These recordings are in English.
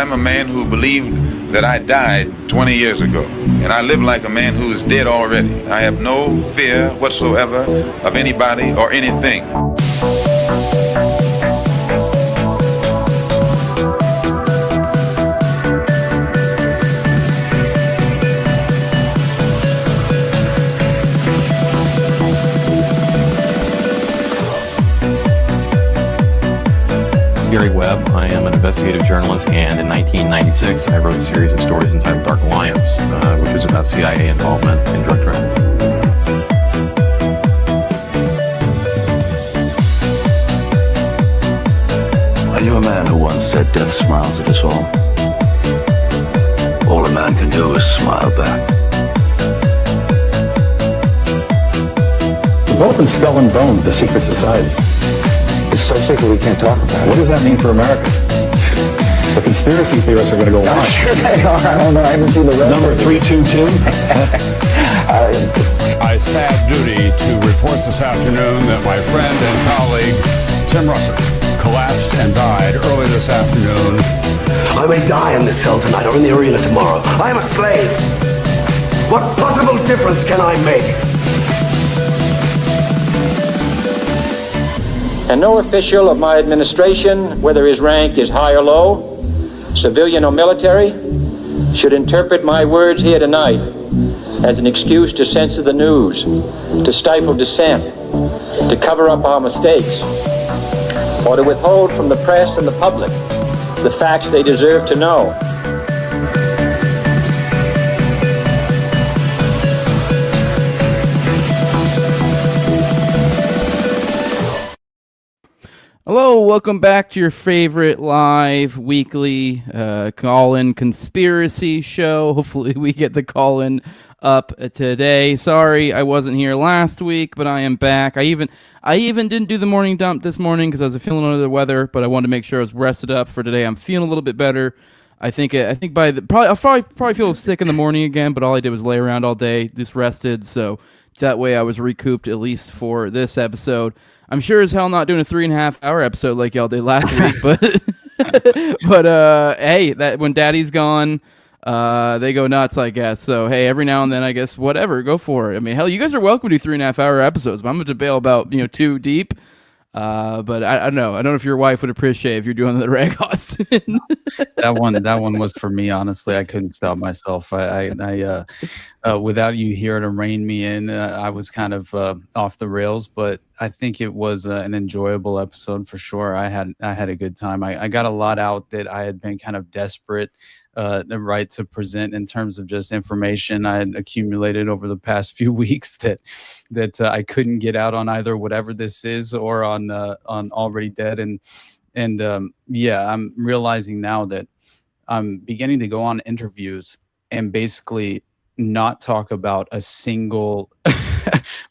I'm a man who believed that I died 20 years ago, and I live like a man who is dead already. I have no fear whatsoever of anybody or anything. Gary Webb. I am an investigative journalist, and in 1996, I wrote a series of stories entitled Dark Alliance, which was about CIA involvement in drug trafficking. I knew a man who once said death smiles at us all. All a man can do is smile back. We've both been skull and bone with the secret society. It's so secret we can't talk about it. What does that mean for America? The conspiracy theorists are going to go on. Sure they are. I don't know. I haven't seen the rest. Number 322. I sad duty to report this afternoon that my friend and colleague, Tim Russert, collapsed and died early this afternoon. I may die in this cell tonight or in the arena tomorrow. I am a slave. What possible difference can I make? And no official of my administration, whether his rank is high or low, civilian or military, should interpret my words here tonight as an excuse to censor the news, to stifle dissent, to cover up our mistakes, or to withhold from the press and the public the facts they deserve to know. Hello, welcome back to your favorite live weekly call-in conspiracy show. Hopefully we get the call-in up today. Sorry I wasn't here last week, but I am back. I even didn't do the morning dump this morning because I was feeling under the weather, but I wanted to make sure I was rested up for today. I'm feeling a little bit better. I think by the I'll probably feel sick in the morning again, but all I did was lay around all day, just rested, so that way I was recouped at least for this episode. I'm sure as hell not doing a 3.5 hour episode like y'all did last week, but hey, that when Daddy's gone, they go nuts, I guess. So hey, every now and then, I guess whatever, go for it. I mean, hell, you guys are welcome to do 3.5 hour episodes, but I'm going to bail about 2 deep. But I don't know. I don't know if your wife would appreciate if you're doing the reg, Austin. That one was for me. Honestly, I couldn't stop myself. I without you here to rein me in, I was kind of off the rails. But I think it was an enjoyable episode for sure. I had a good time. I got a lot out that I had been kind of desperate to present in terms of just information I had accumulated over the past few weeks that I couldn't get out on either whatever this is or on Already Dead, and I'm realizing now that I'm beginning to go on interviews and basically not talk about a single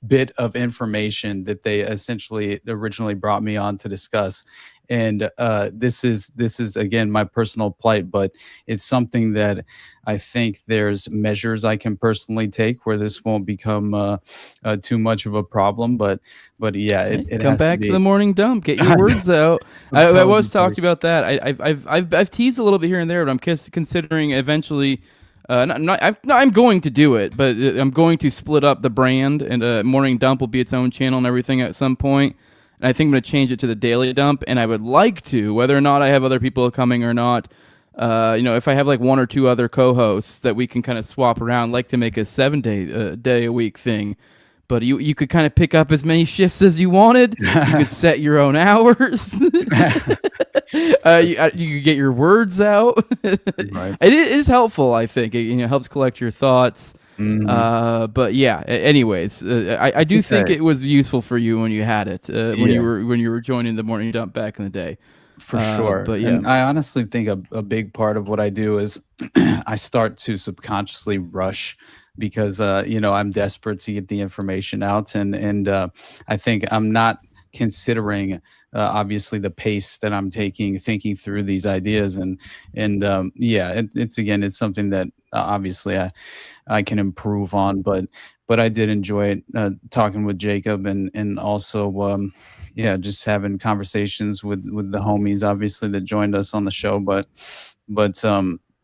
bit of information that they essentially originally brought me on to discuss. And this is again my personal plight, but it's something that I think there's measures I can personally take where this won't become too much of a problem. But yeah, it come has back to to the morning dump. Get your words out. I was talked about that. I've teased a little bit here and there, but I'm considering eventually. I'm going to do it, but I'm going to split up the brand, and Morning Dump will be its own channel and everything at some point. And I think I'm going to change it to the Daily Dump, and I would like to, whether or not I have other people coming or not, if I have like 1 or 2 other co-hosts that we can kind of swap around, like to make a 7-day a week thing. But you could kind of pick up as many shifts as you wanted. You could set your own hours. You could get your words out. Right. It is helpful, I think. It helps collect your thoughts. Mm-hmm. But yeah. Anyways, I do think it was useful for you when you had it when you were joining the Morning Dump back in the day. For sure. But yeah, and I honestly think a big part of what I do is I start to subconsciously rush because I'm desperate to get the information out, and I think I'm not considering obviously the pace that I'm taking, thinking through these ideas, and it's something that obviously I can improve on, but I did enjoy talking with Jacob and also just having conversations with the homies obviously that joined us on the show. But But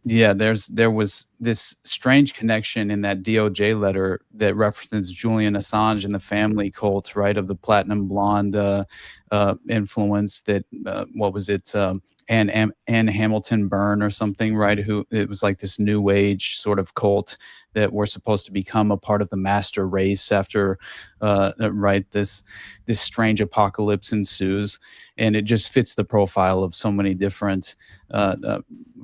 yeah, there was this strange connection in that DOJ letter that references Julian Assange and the family cult, right, of the platinum blonde influence that what was it, Anne Hamilton Byrne or something, right? Who it was like this new age sort of cult that were supposed to become a part of the master race after right, this strange apocalypse ensues, and it just fits the profile of so many different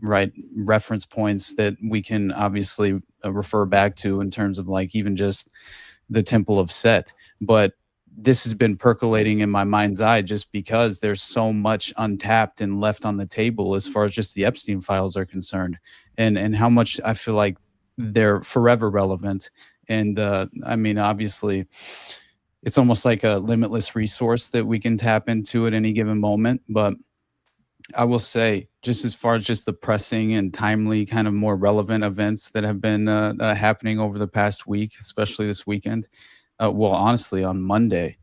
right reference points that we can obviously refer back to in terms of like even just the Temple of Set. But this has been percolating in my mind's eye just because there's so much untapped and left on the table as far as just the Epstein files are concerned, and how much I feel like they're forever relevant. And I mean, obviously, it's almost like a limitless resource that we can tap into at any given moment. But I will say, just as far as just the pressing and timely kind of more relevant events that have been happening over the past week, especially this weekend, well, honestly, on Monday,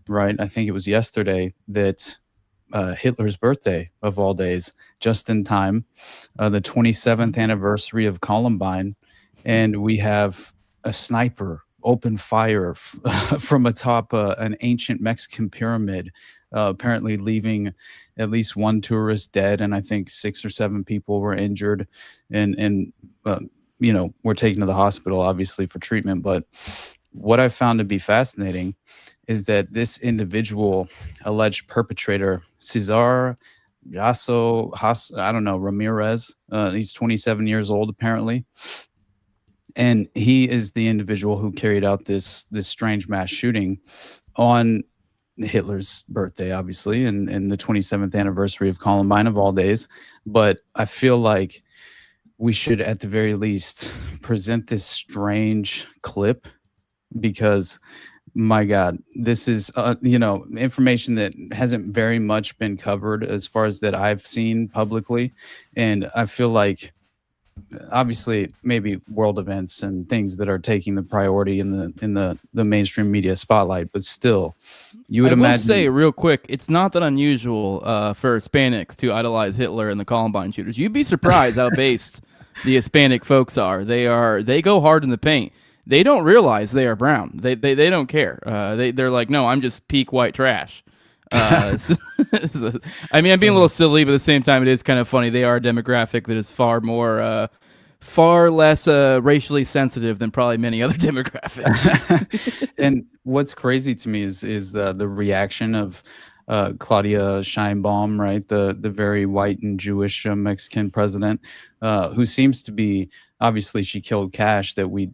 right? I think it was yesterday that Hitler's birthday, of all days, just in time, the 27th anniversary of Columbine, and we have a sniper open fire from atop an ancient Mexican pyramid, apparently leaving at least one tourist dead, and I think 6 or 7 people were injured, and you know, were taken to the hospital, obviously, for treatment. But what I found to be fascinating is that this individual, alleged perpetrator, Cesar I don't know, Ramirez, he's 27 years old, apparently. And he is the individual who carried out this strange mass shooting on Hitler's birthday, obviously, and the 27th anniversary of Columbine, of all days. But I feel like we should, at the very least, present this strange clip, because, my God, this is, you know, information that hasn't very much been covered as far as that I've seen publicly. And I feel like, obviously, maybe world events and things that are taking the priority in the mainstream media spotlight, but still, you would imagine. I will say real quick, it's not that unusual for Hispanics to idolize Hitler and the Columbine shooters. You'd be surprised how based the Hispanic folks are. They go hard in the paint. They don't realize they are brown. They don't care. They're like, no, I'm just peak white trash. I mean, I'm being a little silly, but at the same time, it is kind of funny. They are a demographic that is far less racially sensitive than probably many other demographics. And what's crazy to me is the reaction of Claudia Sheinbaum, right, the very white and Jewish Mexican president, who seems to be, obviously, she killed Cash, that we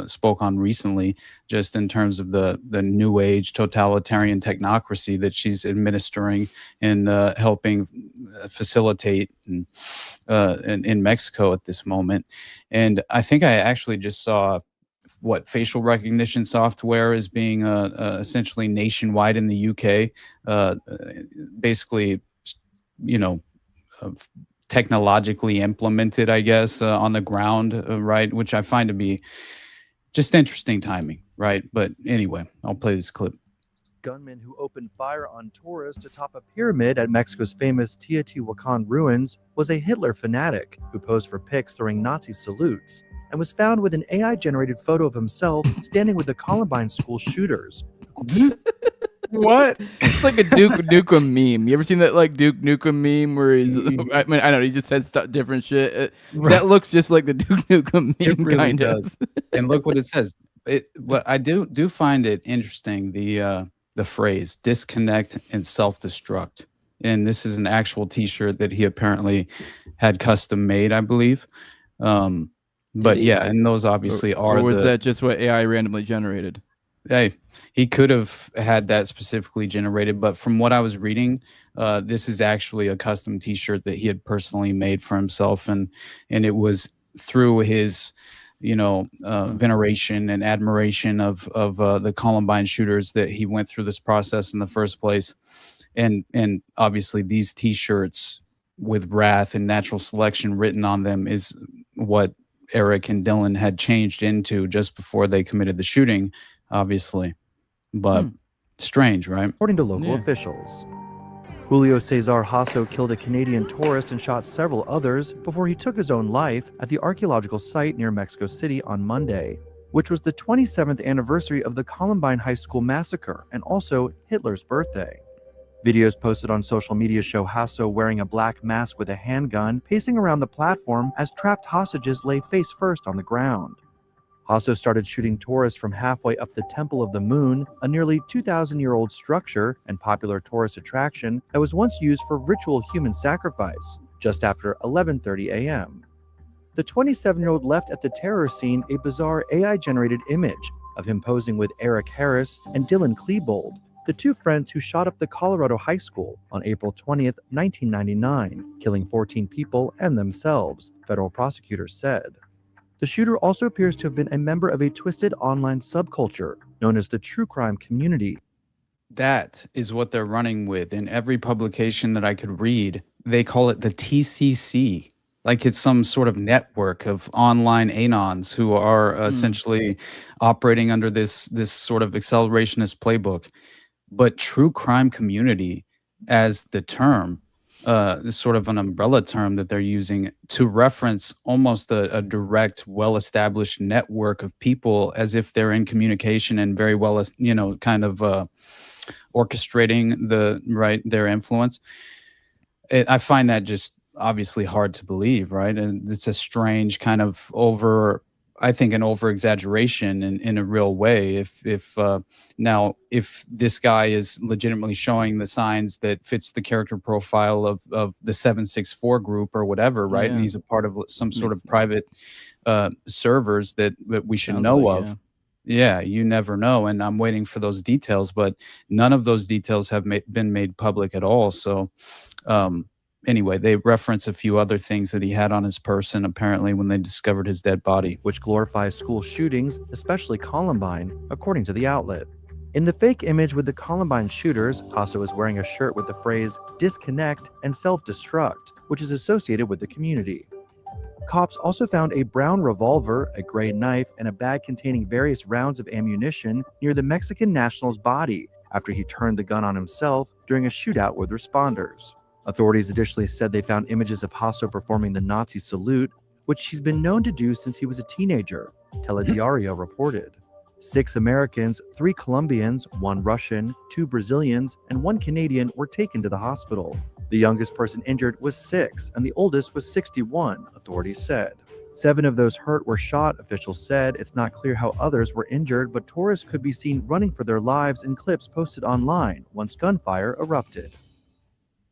spoke on recently, just in terms of the new age totalitarian technocracy that she's administering and helping facilitate in Mexico at this moment. And I think I actually just saw what facial recognition software is being essentially nationwide in the UK, basically, you know, technologically implemented, I guess, on the ground, right? Which I find to be just interesting timing, right? But anyway, I'll play this clip. Gunmen who opened fire on tourists atop a pyramid at Mexico's famous Teotihuacan ruins was a Hitler fanatic who posed for pics throwing Nazi salutes, and was found with an AI-generated photo of himself standing with the Columbine school shooters. What? It's like a Duke Nukem meme. You ever seen that like Duke Nukem meme where he's? I mean, I don't know. He just says different shit. Right. That looks just like the Duke Nukem meme, really kind does. of. And look what it says. But I do find it interesting, the phrase "disconnect and self-destruct." And this is an actual T-shirt that he apparently had custom made, I believe. But yeah, and those obviously are. Or was that just what AI randomly generated? Hey, he could have had that specifically generated, but from what I was reading, this is actually a custom T-shirt that he had personally made for himself, and it was through his, you know, veneration and admiration of the Columbine shooters that he went through this process in the first place, and obviously these T-shirts with wrath and natural selection written on them is what Eric and Dylan had changed into just before they committed the shooting, obviously. But strange, right? According to local officials. Julio Cesar Hasso killed a Canadian tourist and shot several others before he took his own life at the archaeological site near Mexico City on Monday, which was the 27th anniversary of the Columbine High School massacre and also Hitler's birthday. Videos posted on social media show Hasso wearing a black mask with a handgun pacing around the platform as trapped hostages lay face first on the ground. Hasso started shooting tourists from halfway up the Temple of the Moon, a nearly 2,000-year-old structure and popular tourist attraction that was once used for ritual human sacrifice, just after 11:30 a.m. The 27-year-old left at the terror scene a bizarre AI-generated image of him posing with Eric Harris and Dylan Klebold, the two friends who shot up the Colorado high school on April 20th, 1999, killing 14 people and themselves, federal prosecutors said. The shooter also appears to have been a member of a twisted online subculture known as the true crime community. That is what they're running with. In every publication that I could read, they call it the TCC. Like it's some sort of network of online anons who are essentially operating under this sort of accelerationist playbook. But true crime community as the term, sort of an umbrella term that they're using to reference almost a direct, well-established network of people as if they're in communication and very well, kind of orchestrating their influence. I find that just obviously hard to believe, right? And it's a strange kind of I think an over-exaggeration in a real way. If this guy is legitimately showing the signs that fits the character profile of the 764 group or whatever, right? Yeah. And he's a part of some sort of private servers that we should know of. Yeah, you never know. And I'm waiting for those details, but none of those details have been made public at all. So, anyway, they reference a few other things that he had on his person, apparently, when they discovered his dead body. Which glorifies school shootings, especially Columbine, according to the outlet. In the fake image with the Columbine shooters, Hasso is wearing a shirt with the phrase disconnect and self-destruct, which is associated with the community. Cops also found a brown revolver, a gray knife, and a bag containing various rounds of ammunition near the Mexican national's body after he turned the gun on himself during a shootout with responders. Authorities additionally said they found images of Hasso performing the Nazi salute, which he's been known to do since he was a teenager, Telediario reported. 6 Americans, 3 Colombians, 1 Russian, 2 Brazilians, and 1 Canadian were taken to the hospital. The youngest person injured was 6, and the oldest was 61, authorities said. 7 of those hurt were shot, officials said. It's not clear how others were injured, but tourists could be seen running for their lives in clips posted online once gunfire erupted.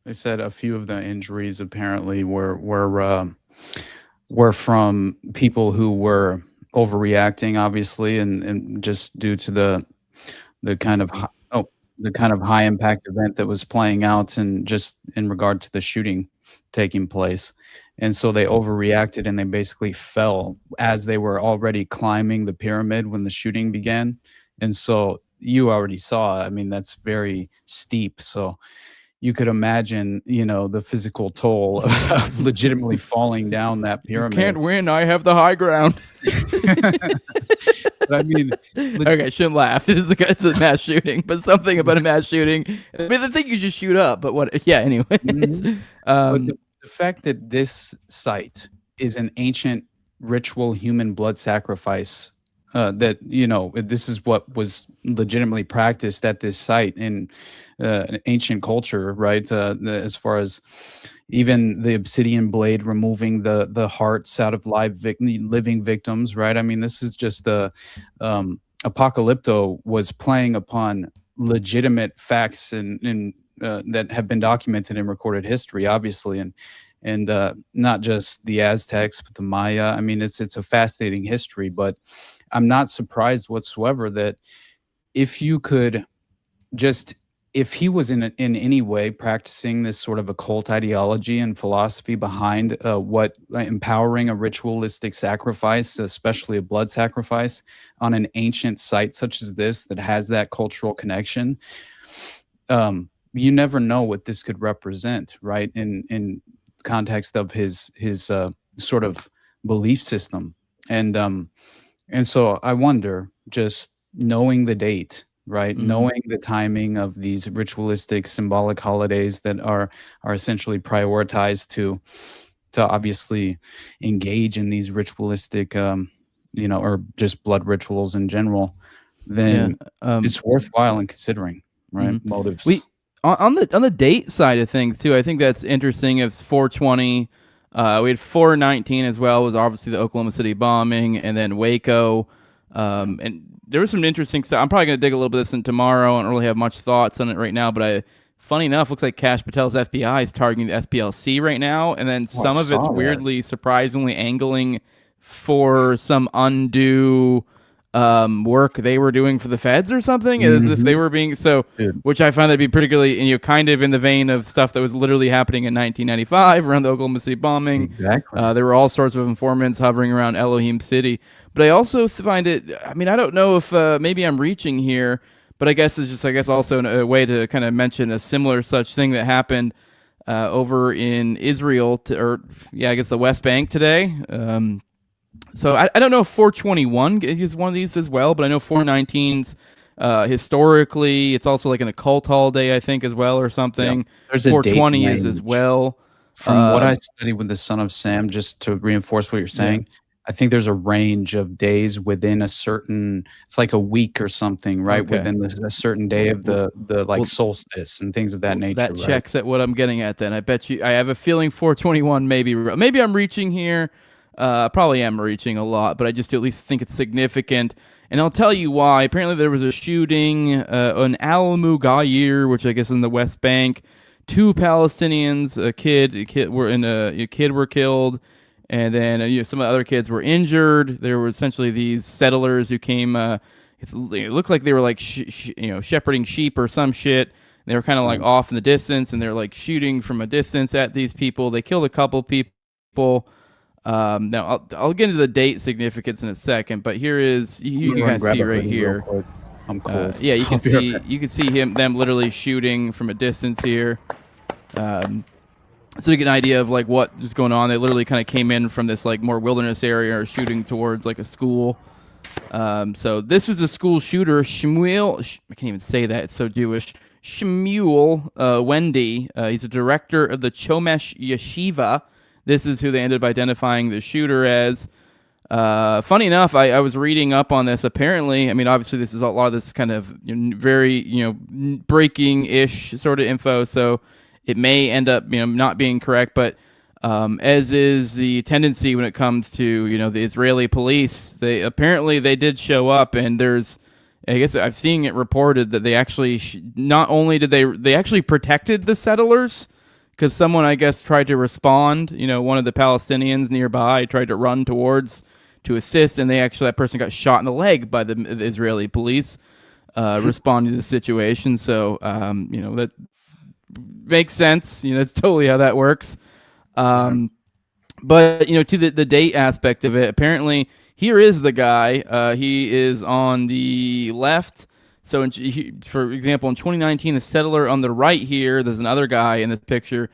They said a few of the injuries apparently were from people who were overreacting, obviously, and just due to the kind of high impact event that was playing out, and just in regard to the shooting taking place. And so they overreacted and they basically fell as they were already climbing the pyramid when the shooting began. And so you already saw, I mean, that's very steep. So you could imagine, the physical toll of legitimately falling down that pyramid. You can't win. I have the high ground. But I mean, okay, shouldn't laugh. It's a mass shooting, but something about a mass shooting. I mean, the thing you just shoot up, but what? Yeah. Anyway, but the fact that this site is an ancient ritual human blood sacrifice. That this is what was legitimately practiced at this site in ancient culture, right? As far as even the obsidian blade removing the hearts out of living victims, right? I mean, this is just Apocalypto was playing upon legitimate facts and that have been documented in recorded history, obviously, and not just the Aztecs, but the Maya. I mean, it's a fascinating history, but I'm not surprised whatsoever that if he was in any way practicing this sort of occult ideology and philosophy behind empowering a ritualistic sacrifice, especially a blood sacrifice, on an ancient site such as this that has that cultural connection, you never know what this could represent, right? In context of his sort of belief system. And so I wonder, just knowing the date right? Knowing the timing of these ritualistic, symbolic holidays that are essentially prioritized to obviously engage in these ritualistic, or just blood rituals in general, then it's worthwhile in considering, right? Motives. On the date side of things too, I think that's interesting. It's 420. We had 419 as well. Was obviously the Oklahoma City bombing, and then Waco. And there was some interesting stuff. I'm probably going to dig a little bit of this in tomorrow. I don't really have much thoughts on it right now, but funny enough, looks like Kash Patel's FBI is targeting the SPLC right now, and then some of it's weirdly, surprisingly angling for some undue work they were doing for the feds or something, as if they were being which I find that to be particularly, kind of in the vein of stuff that was literally happening in 1995 around the Oklahoma City bombing. Exactly. There were all sorts of informants hovering around Elohim City. But I also find it, I don't know if maybe I'm reaching here, but I guess it's just, also a way to kind of mention a similar such thing that happened over in Israel, the West Bank today. So I don't know if 421 is one of these as well, but I know 419's historically, it's also like an occult holiday, I think, as well, or something. Yeah. There's 420 is as well. From what I studied with the Son of Sam, just to reinforce what you're saying, I think there's a range of days within a certain, it's like a week or something, right? Okay. Within a certain day of the solstice and things of that nature. That checks at what I'm getting at then. I bet you, I have a feeling 421 maybe I'm reaching here. Probably am reaching a lot, but I just at least think it's significant. And I'll tell you why. Apparently there was a shooting in Al Mughayir, which I guess is in the West Bank. 2 Palestinians, a kid were killed, and then some of the other kids were injured. There were essentially these settlers who came. It looked like they were like shepherding sheep or some shit. They were kind of like off in the distance, and they're like shooting from a distance at these people. They killed a couple people. Now I'll get into the date significance in a second, but here is you guys see right here. I'm cold. Yeah, you can see them literally shooting from a distance here. So you get an idea of like what is going on. They literally kind of came in from this like more wilderness area, or shooting towards like a school. So this is a school shooter, Shmuel. I can't even say that; it's so Jewish. Shmuel Wendy. He's a director of the Chomesh Yeshiva. This is who they ended up identifying the shooter as. Funny enough, I was reading up on this. Apparently, obviously this is a lot of this kind of very breaking-ish sort of info, so it may end up not being correct. But as is the tendency when it comes to the Israeli police, they did show up, and I guess I've seen it reported that they actually not only did they actually protected the settlers. Because someone, I guess, tried to respond. One of the Palestinians nearby tried to run towards to assist, and that person got shot in the leg by the Israeli police responding to the situation. So, that makes sense. That's totally how that works. But, to the date aspect of it, apparently, here is the guy. He is on the left. So, for example, in 2019, the settler on the right here, there's another guy in this picture,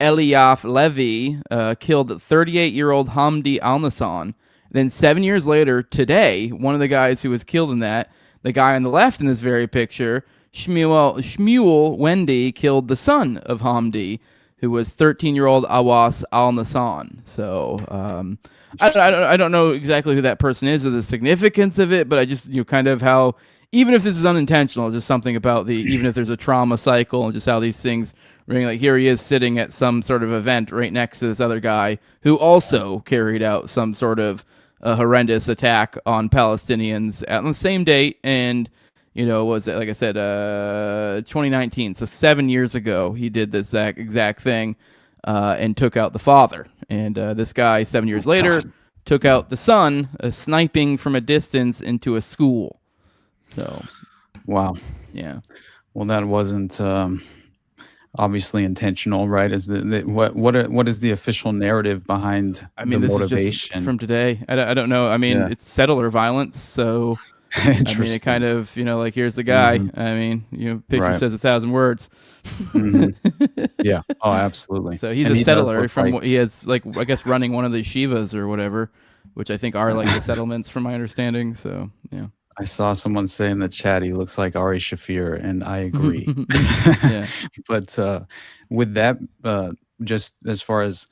Eliaf Levy, killed 38-year-old Hamdi Al-Nassan. Then 7 years later, today, one of the guys who was killed in that, the guy on the left in this very picture, Shmuel Wendy, killed the son of Hamdi, who was 13-year-old Awas Al-Nassan. So, I don't know exactly who that person is or the significance of it, but I just, kind of how... Even if this is unintentional, just something about even if there's a trauma cycle and just how these things ring. Like here he is sitting at some sort of event right next to this other guy who also carried out some sort of horrendous attack on Palestinians on the same date. And, was it, like I said, 2019. So 7 years ago, he did this exact thing and took out the father. And this guy, 7 years later, took out the son, sniping from a distance into a school. So, wow. Yeah. Well, that wasn't obviously intentional, right? Is what is the official narrative behind the this motivation? is just from today? I don't know. It's settler violence, so it kind of like here's the guy. Picture Right. says 1,000 words. Yeah. Oh, absolutely. So he's a settler he has I guess running one of the yeshivas or whatever, which I think are like the settlements from my understanding. So yeah. I saw someone say in the chat he looks like Ari Shafir, and I agree. Yeah. But with that, just as far as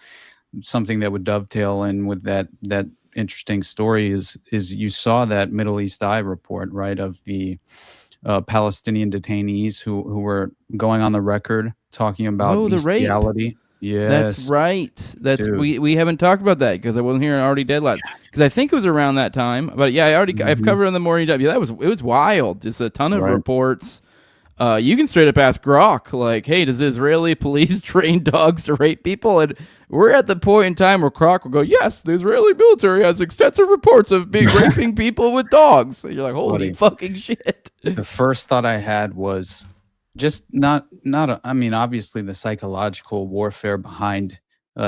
something that would dovetail in with that interesting story is you saw that Middle East Eye report, right, of the Palestinian detainees who were going on the record talking about the rape. bestiality. Yes, That's right. Dude. We haven't talked about that because I wasn't here on Already Dead last. Because I think it was around that time. But yeah, I've covered on the Morning W. It was wild. Just a ton of reports. You can straight up ask Grok, like, hey, does Israeli police train dogs to rape people? And we're at the point in time where Grok will go, yes, the Israeli military has extensive reports of being raping people with dogs. And you're like, holy fucking shit. The first thought I had was just I mean, obviously the psychological warfare behind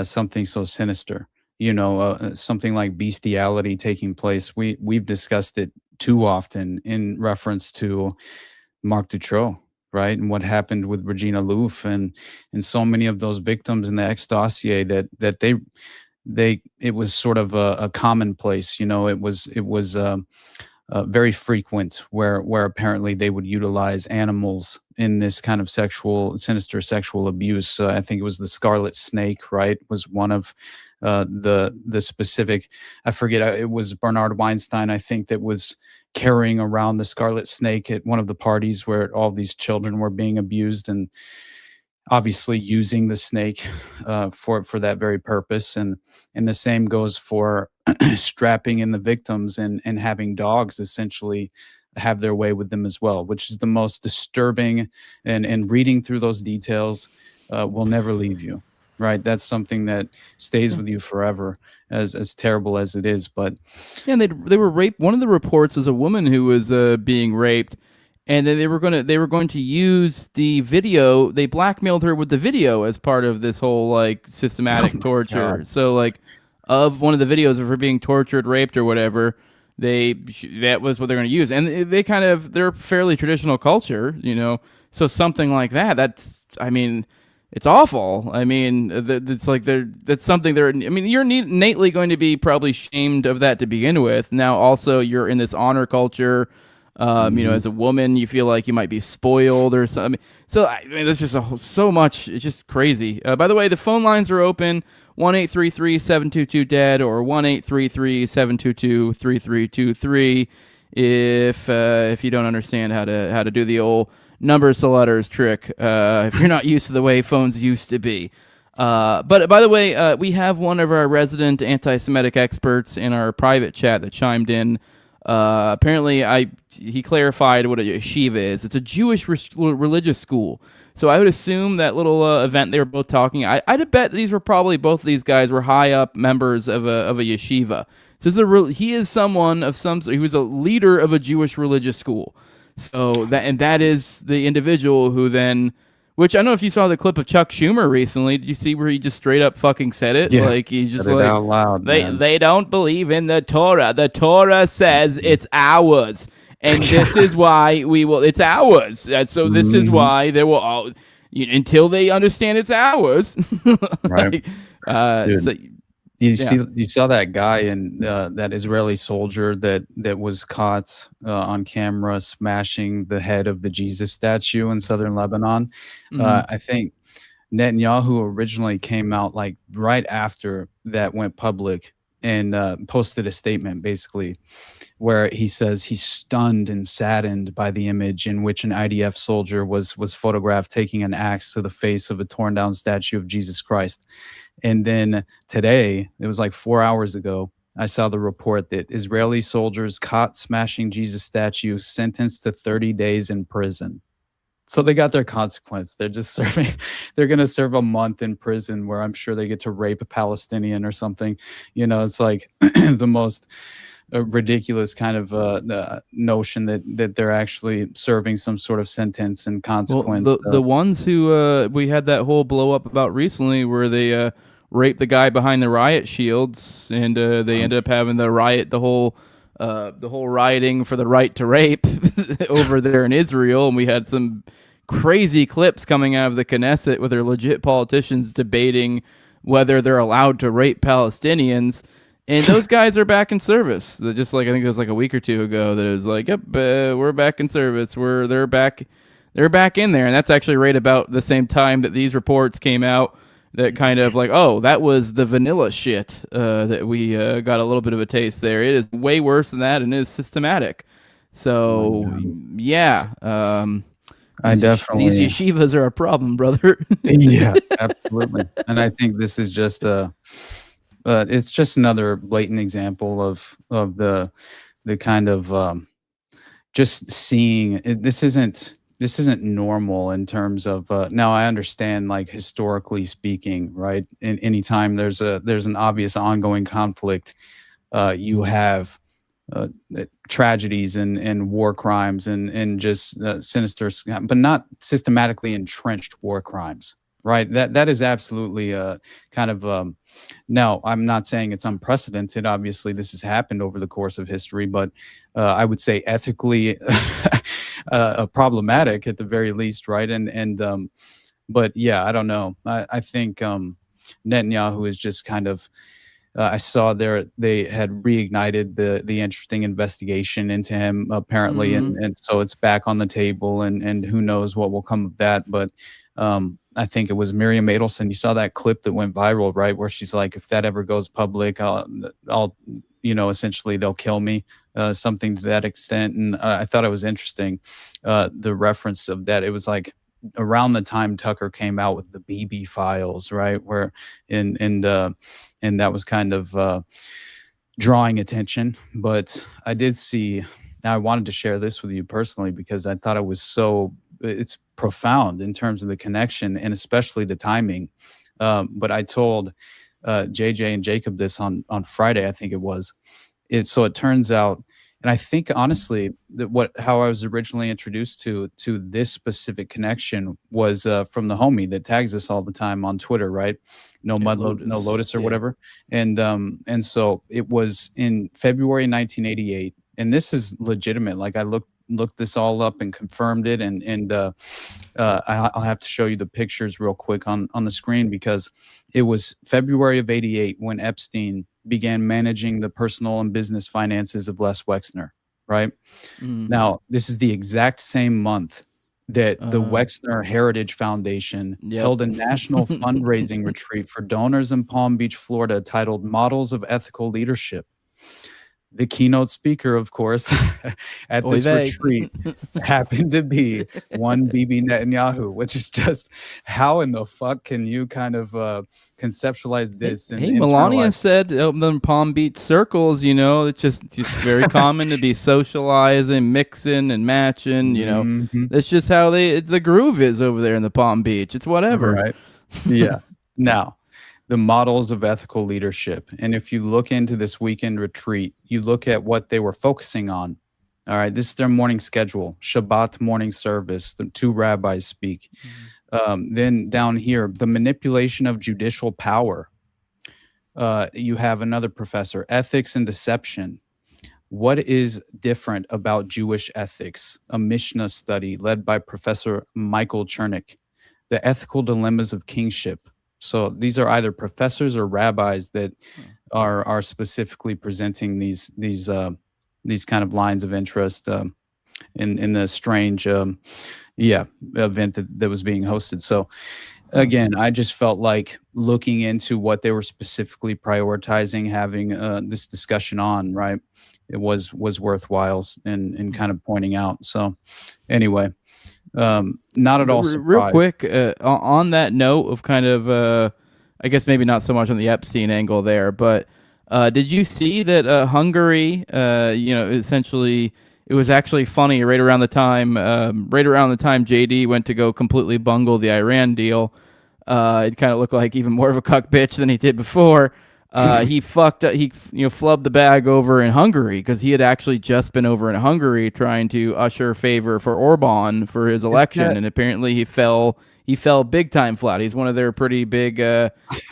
something so sinister, something like bestiality taking place. We've discussed it too often in reference to Marc Dutroux, right? And what happened with Regina Louf and so many of those victims in the X dossier that it was sort of a commonplace, it was very frequent where apparently they would utilize animals in this kind of sinister sexual abuse. I think it was the scarlet snake, right? Was one of the specific, I forget, it was Bernard Weinstein, I think, that was carrying around the scarlet snake at one of the parties where all these children were being abused, and obviously using the snake for that very purpose. And the same goes for strapping in the victims and having dogs essentially have their way with them as well, which is the most disturbing, and reading through those details will never leave you. Right, that's something that stays with you forever, as terrible as it is. But yeah, and they were raped. One of the reports was a woman who was being raped, and then they were going to use the video. They blackmailed her with the video as part of this whole like systematic torture. God. So like, of one of the videos of her being tortured, raped, or whatever, that was what they're going to use, and they're fairly traditional culture, So something like that. It's awful. I mean, it's like that's something they're. I mean, you're innately going to be probably shamed of that to begin with. Now, also, you're in this honor culture. As a woman, you feel like you might be spoiled or something. So, there's just so much. It's just crazy. By the way, the phone lines are open: 1-833-722-DEAD or 1-833-722-3323. If you don't understand how to do the old numbers to letters trick, if you're not used to the way phones used to be. But by the way, we have one of our resident anti-Semitic experts in our private chat that chimed in. Apparently, he clarified what a yeshiva is. It's a Jewish religious school. So I would assume that little event they were both talking. I'd bet both of these guys were high up members of a yeshiva. So he is someone of some. He was a leader of a Jewish religious school. So that is the individual who then, which I don't know if you saw the clip of Chuck Schumer recently. Did you see where he just straight up fucking said it? Yeah, like he's just said it out loud, they don't believe in the Torah. The Torah says it's ours, and this is why it's ours. So this is why they will all until they understand it's ours. Right. So, you saw that guy and that Israeli soldier that was caught on camera smashing the head of the Jesus statue in southern Lebanon. I think Netanyahu originally came out like right after that went public and posted a statement basically where he says he's stunned and saddened by the image in which an IDF soldier was photographed taking an axe to the face of a torn down statue of Jesus Christ. And then today, it was like 4 hours ago, I saw the report that Israeli soldiers caught smashing Jesus statue sentenced to 30 days in prison. So they got their consequence. They're going to serve a month in prison where I'm sure they get to rape a Palestinian or something. It's like the most ridiculous kind of notion that they're actually serving some sort of sentence and consequence. Well, the ones who we had that whole blow up about recently where they raped the guy behind the riot shields, and they ended up having the whole rioting for the right to rape over there in Israel, and we had some crazy clips coming out of the Knesset with their legit politicians debating whether they're allowed to rape Palestinians. And those guys are back in service. They're just like, I think it was like a week or two ago that it was like, yep, we're back in service. They're back in there. And that's actually right about the same time that these reports came out that kind of like, oh, that was the vanilla shit that we got a little bit of a taste there. It is way worse than that and is systematic. So, yeah. I definitely... These yeshivas are a problem, brother. Yeah, absolutely. And I think this is just it's just another blatant example of the kind of just seeing this isn't normal in terms of now I understand, like, historically speaking, right? Anytime there's an obvious ongoing conflict, you have tragedies and war crimes and just sinister, but not systematically entrenched war crimes. Right. That is absolutely kind of now, I'm not saying it's unprecedented. Obviously, this has happened over the course of history, but I would say ethically problematic at the very least. Right. But yeah, I don't know. I think Netanyahu is just kind of I saw they had reignited the interesting investigation into him apparently, and so it's back on the table, and who knows what will come of that. But I think it was Miriam Adelson. You saw that clip that went viral, right, where she's like, if that ever goes public, I'll essentially they'll kill me, something to that extent. And I thought it was interesting, the reference of that. It was like around the time Tucker came out with the BB files, right, where and that was kind of drawing attention. But I did see. Now I wanted to share this with you personally because I thought it was it's profound in terms of the connection and especially the timing. But I told JJ and Jacob this on Friday, I think it was. So it turns out, and I think honestly that how I was originally introduced to this specific connection was from the homie that tags us all the time on Twitter, right? No Lotus or whatever. And so it was in February 1988, and this is legitimate. Like I looked this all up and confirmed it, and I'll have to show you the pictures real quick on the screen because it was February of '88 when Epstein began managing the personal and business finances of Les Wexner, right? Now, this is the exact same month that the Wexner Heritage Foundation held a national fundraising retreat for donors in Palm Beach, Florida, titled Models of Ethical Leadership. The keynote speaker, of course, at this retreat happened to be one Bibi Netanyahu, which is just how in the fuck can you kind of conceptualize this? Hey, Melania said in Palm Beach circles, it's just very common to be socializing, mixing and matching. That's just how the groove is over there in the Palm Beach. It's whatever. Right. Yeah. Now, the models of ethical leadership. And if you look into this weekend retreat, you look at what they were focusing on. All right, this is their morning schedule, Shabbat morning service, the two rabbis speak. Then down here, the manipulation of judicial power. You have another professor, ethics and deception. What is different about Jewish ethics? A Mishnah study led by Professor Michael Chernick. The ethical dilemmas of kingship. So these are either professors or rabbis that are specifically presenting these kind of lines of interest in the strange event that was being hosted. So again, I just felt like looking into what they were specifically prioritizing, having this discussion on, right, it was worthwhile and kind of pointing out. So anyway. Not at all surprised. Real quick, on that note of kind of, I guess maybe not so much on the Epstein angle there, but did you see that Hungary, essentially, it was actually funny right around the time JD went to go completely bungle the Iran deal. It kind of looked like even more of a cuck bitch than he did before. He fucked up. He flubbed the bag over in Hungary because he had actually just been over in Hungary trying to usher favor for Orban for his election, and apparently he fell he fell big time flat. He's one of their pretty big, he's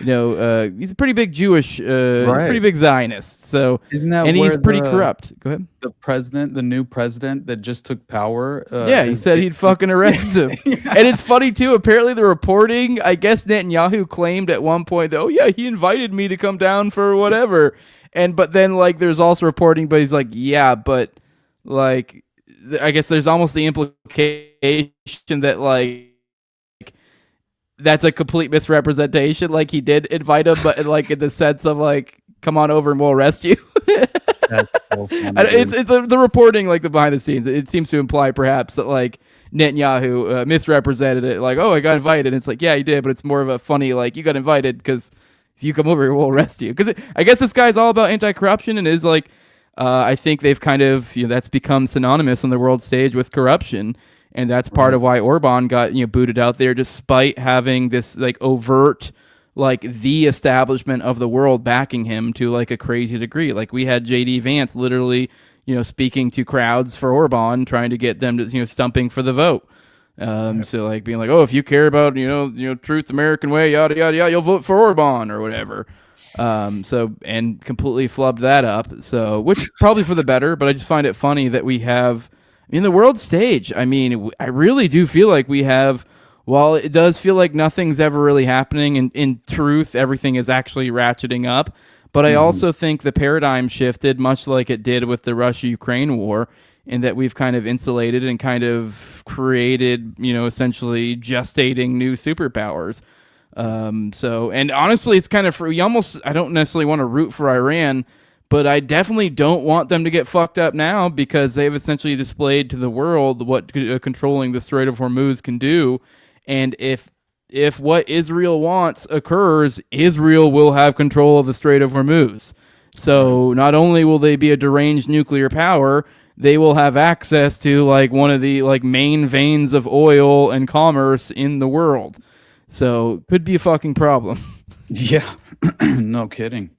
a pretty big Jewish, pretty big Zionist. So, Isn't that and he's where pretty corrupt. Go ahead. The new president that just took power. He said he'd fucking arrest him. And it's funny too. Apparently, the reporting, I guess Netanyahu claimed at one point that, oh yeah, he invited me to come down for whatever. But then like there's also reporting, but he's like, yeah, but like I guess there's almost the implication that like that's a complete misrepresentation. Like he did invite him, but like in the sense of like, come on over and we'll arrest you. That's so funny, it's the reporting, like the behind the scenes. It seems to imply perhaps that like Netanyahu misrepresented it. Like, oh, I got invited. And it's like, yeah, you did, but it's more of a funny like you got invited because if you come over, we'll arrest you. Because I guess this guy's all about anti-corruption and is like, I think they've kind of that's become synonymous on the world stage with corruption. And that's part of why Orban got booted out there, despite having this like overt, like the establishment of the world backing him to like a crazy degree. Like we had J.D. Vance literally, speaking to crowds for Orban, trying to get them to stumping for the vote. So like being like, oh, if you care about truth, American way, yada yada yada, you'll vote for Orban or whatever. And completely flubbed that up. So which probably for the better, but I just find it funny that we have. In the world stage, I mean, I really do feel like we have, while it does feel like nothing's ever really happening, in truth, everything is actually ratcheting up. But I also think the paradigm shifted, much like it did with the Russia-Ukraine war, in that we've kind of insulated and kind of created, essentially gestating new superpowers. And honestly, it's kind of, I don't necessarily want to root for Iran, but I definitely don't want them to get fucked up now because they've essentially displayed to the world what controlling the Strait of Hormuz can do. And if what Israel wants occurs, Israel will have control of the Strait of Hormuz. So not only will they be a deranged nuclear power, they will have access to like one of the like main veins of oil and commerce in the world. So could be a fucking problem. Yeah, no kidding.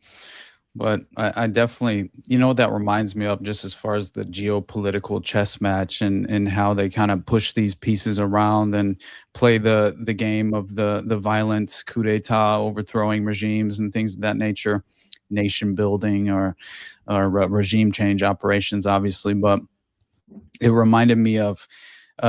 But I definitely, what that reminds me of, just as far as the geopolitical chess match and how they kind of push these pieces around and play the game of the violent coup d'etat, overthrowing regimes and things of that nature, nation building or regime change operations, obviously. But it reminded me of,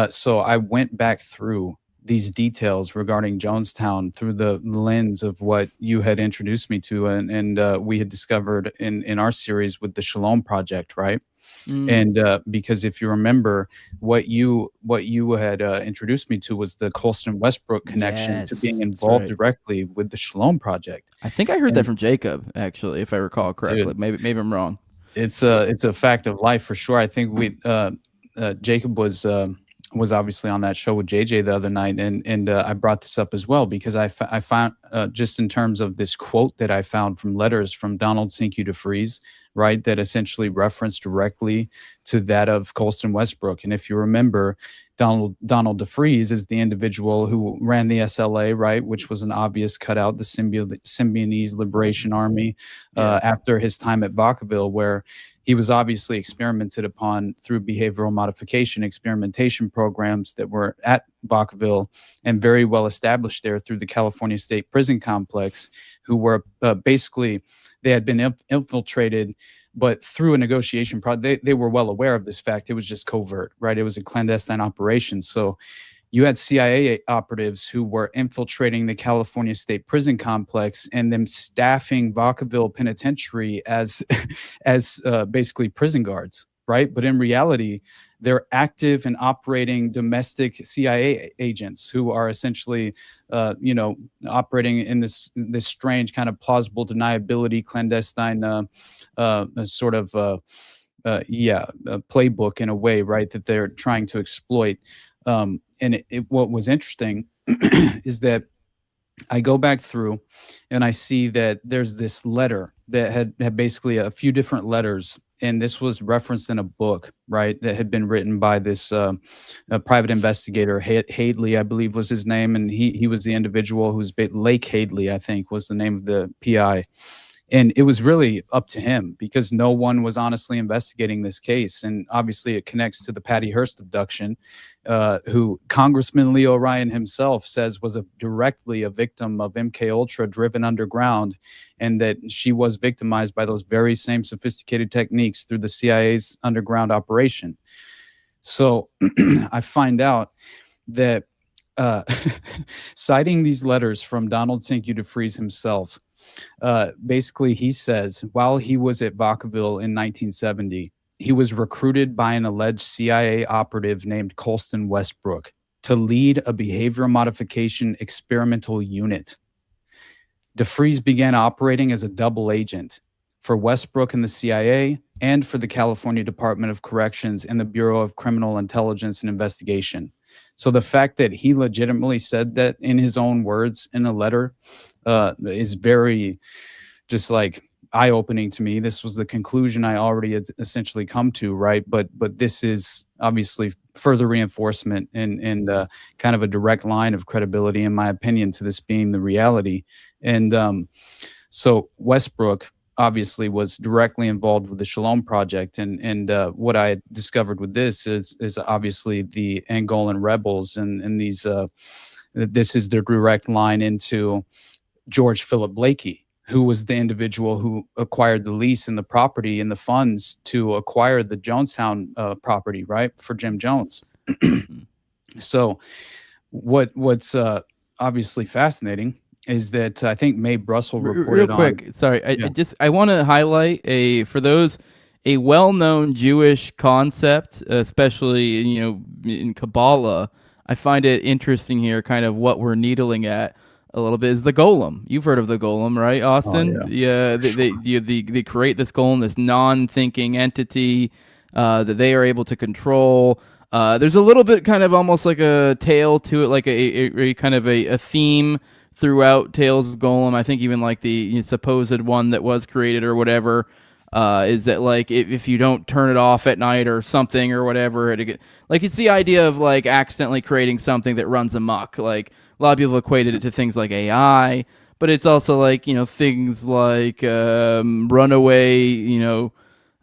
so I went back through these details regarding Jonestown through the lens of what you had introduced me to and we had discovered in our series with the Shalom Project, right? And because if you remember, what you had introduced me to was the Colston Westbrook connection to being involved directly with the Shalom Project. I think I heard that from Jacob, actually, if I recall correctly. Dude, maybe I'm wrong. It's a fact of life for sure. I think Jacob was obviously on that show with JJ the other night, and I brought this up as well because I found just in terms of this quote that I found from letters from Donald Cinque DeFries, right, that essentially referenced directly to that of Colston Westbrook. And if you remember, Donald DeFries is the individual who ran the SLA, right, which was an obvious cutout, the Symbionese Liberation Army, after his time at Vacaville, where he was obviously experimented upon through behavioral modification experimentation programs that were at Vacaville and very well established there through the California State Prison Complex, who were basically, they had been infiltrated, but through a negotiation project, they were well aware of this fact. It was just covert, right? It was a clandestine operation. So you had CIA operatives who were infiltrating the California State Prison Complex and them staffing Vacaville Penitentiary as basically prison guards, right? But in reality, they're active and operating domestic CIA agents who are essentially, operating in this strange kind of plausible deniability, clandestine sort of playbook in a way, right? That they're trying to exploit. And what was interesting is that I go back through and I see that there's this letter that had basically a few different letters. And this was referenced in a book, right, that had been written by this private investigator, Hadley, I believe was his name. And he was the individual who's Lake Hadley, I think was the name of the PI. And it was really up to him because no one was honestly investigating this case. And obviously, it connects to the Patty Hearst abduction, who Congressman Leo Ryan himself says was directly a victim of MK Ultra driven underground, and that she was victimized by those very same sophisticated techniques through the CIA's underground operation. So I find out that citing these letters from Donald Cinque DeFries himself, basically he says while he was at Vacaville in 1970, he was recruited by an alleged CIA operative named Colston Westbrook to lead a behavioral modification experimental unit. DeFries began operating as a double agent for Westbrook and the CIA and for the California Department of Corrections and the Bureau of Criminal Intelligence and Investigation. So the fact that he legitimately said that in his own words in a letter is very just like eye-opening to me. This was the conclusion I already had essentially come to, right? But this is obviously further reinforcement and kind of a direct line of credibility, in my opinion, to this being the reality. And so Westbrook obviously was directly involved with the Shalom Project, and what I discovered with this is obviously the Angolan rebels, and these this is their direct line into George Philip Blakey, who was the individual who acquired the lease and the property and the funds to acquire the Jonestown property, right, for Jim Jones. So what's obviously fascinating is that I think Mae Brussel reported real quick, on... sorry, I want to highlight a well-known Jewish concept, especially in Kabbalah. I find it interesting here, kind of what we're needling at a little bit, is the golem. You've heard of the golem, right, Austin? Oh, yeah. They create this golem, this non-thinking entity that they are able to control. There's a little bit kind of almost like a tale to it, like a kind of a theme throughout Tales of Golem. I think even like the supposed one that was created or whatever, is that like if you don't turn it off at night or something or whatever, it's the idea of like accidentally creating something that runs amok. Like a lot of people equated it to things like AI, but it's also like things like runaway,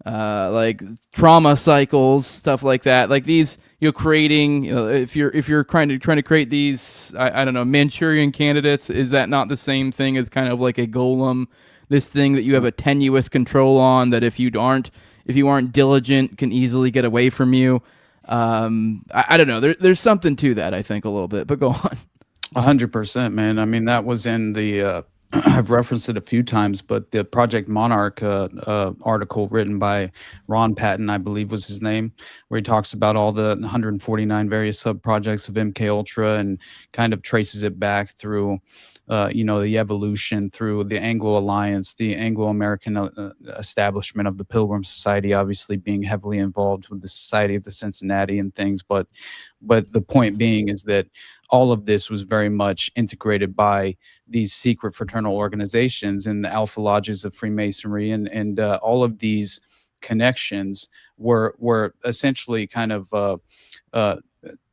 like trauma cycles, stuff like that. Like these, creating, if you're trying to create these, I don't know, Manchurian candidates, is that not the same thing as kind of like a golem? This thing that you have a tenuous control on, that if you aren't diligent, can easily get away from you. I don't know. There's something to that, I think, a little bit. But go on. 100%, man. I mean, that was in the I've referenced it a few times, but the Project Monarch article written by Ron Patton, I believe was his name, where he talks about all the 149 various sub-projects of MK Ultra and kind of traces it back through, the evolution through the Anglo Alliance, the Anglo-American establishment of the Pilgrim Society, obviously being heavily involved with the Society of the Cincinnati and things. But the point being is that all of this was very much integrated by these secret fraternal organizations and the Alpha Lodges of Freemasonry, and all of these connections were essentially kind of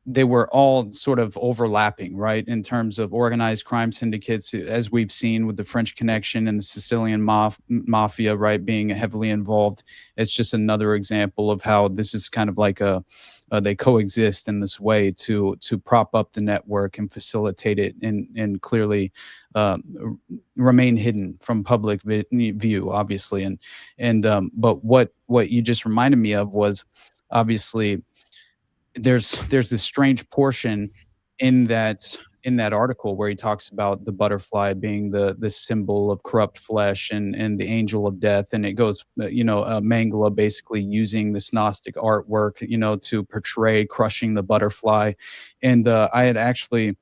they were all sort of overlapping, right, in terms of organized crime syndicates, as we've seen with the French Connection and the Sicilian Mafia, right, being heavily involved. It's just another example of how this is kind of like they coexist in this way to prop up the network and facilitate it and clearly remain hidden from public view, obviously. But what you just reminded me of was obviously there's this strange portion in that article where he talks about the butterfly being the symbol of corrupt flesh and the angel of death, and it goes Mangala basically using this Gnostic artwork to portray crushing the butterfly. And I had actually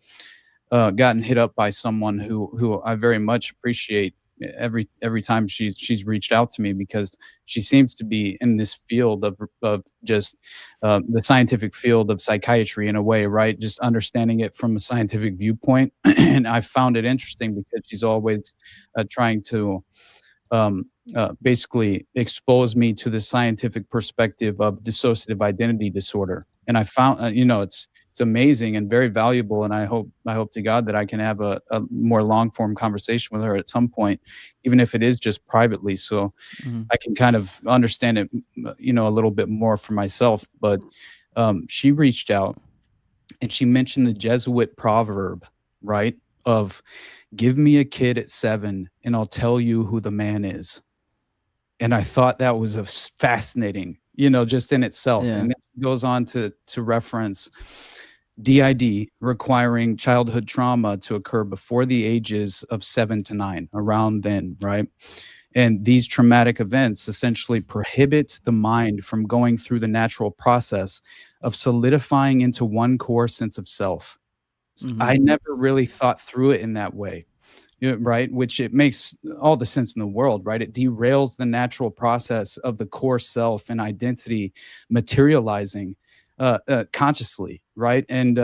gotten hit up by someone who I very much appreciate every time she's reached out to me, because she seems to be in this field of just the scientific field of psychiatry in a way, right? Just understanding it from a scientific viewpoint. And I found it interesting because she's always trying to basically expose me to the scientific perspective of dissociative identity disorder. And I found, it's it's amazing and very valuable. And I hope to God that I can have a more long form conversation with her at some point, even if it is just privately, so I can kind of understand it, a little bit more for myself. But she reached out and she mentioned the Jesuit proverb, right? Of give me a kid at 7 and I'll tell you who the man is. And I thought that was fascinating, just in itself. Yeah. And then it goes on to reference DID requiring childhood trauma to occur before the ages of 7 to 9, around then, right? And these traumatic events essentially prohibit the mind from going through the natural process of solidifying into one core sense of self. I never really thought through it in that way, right? Which it makes all the sense in the world, right? It derails the natural process of the core self and identity materializing consciously, right? And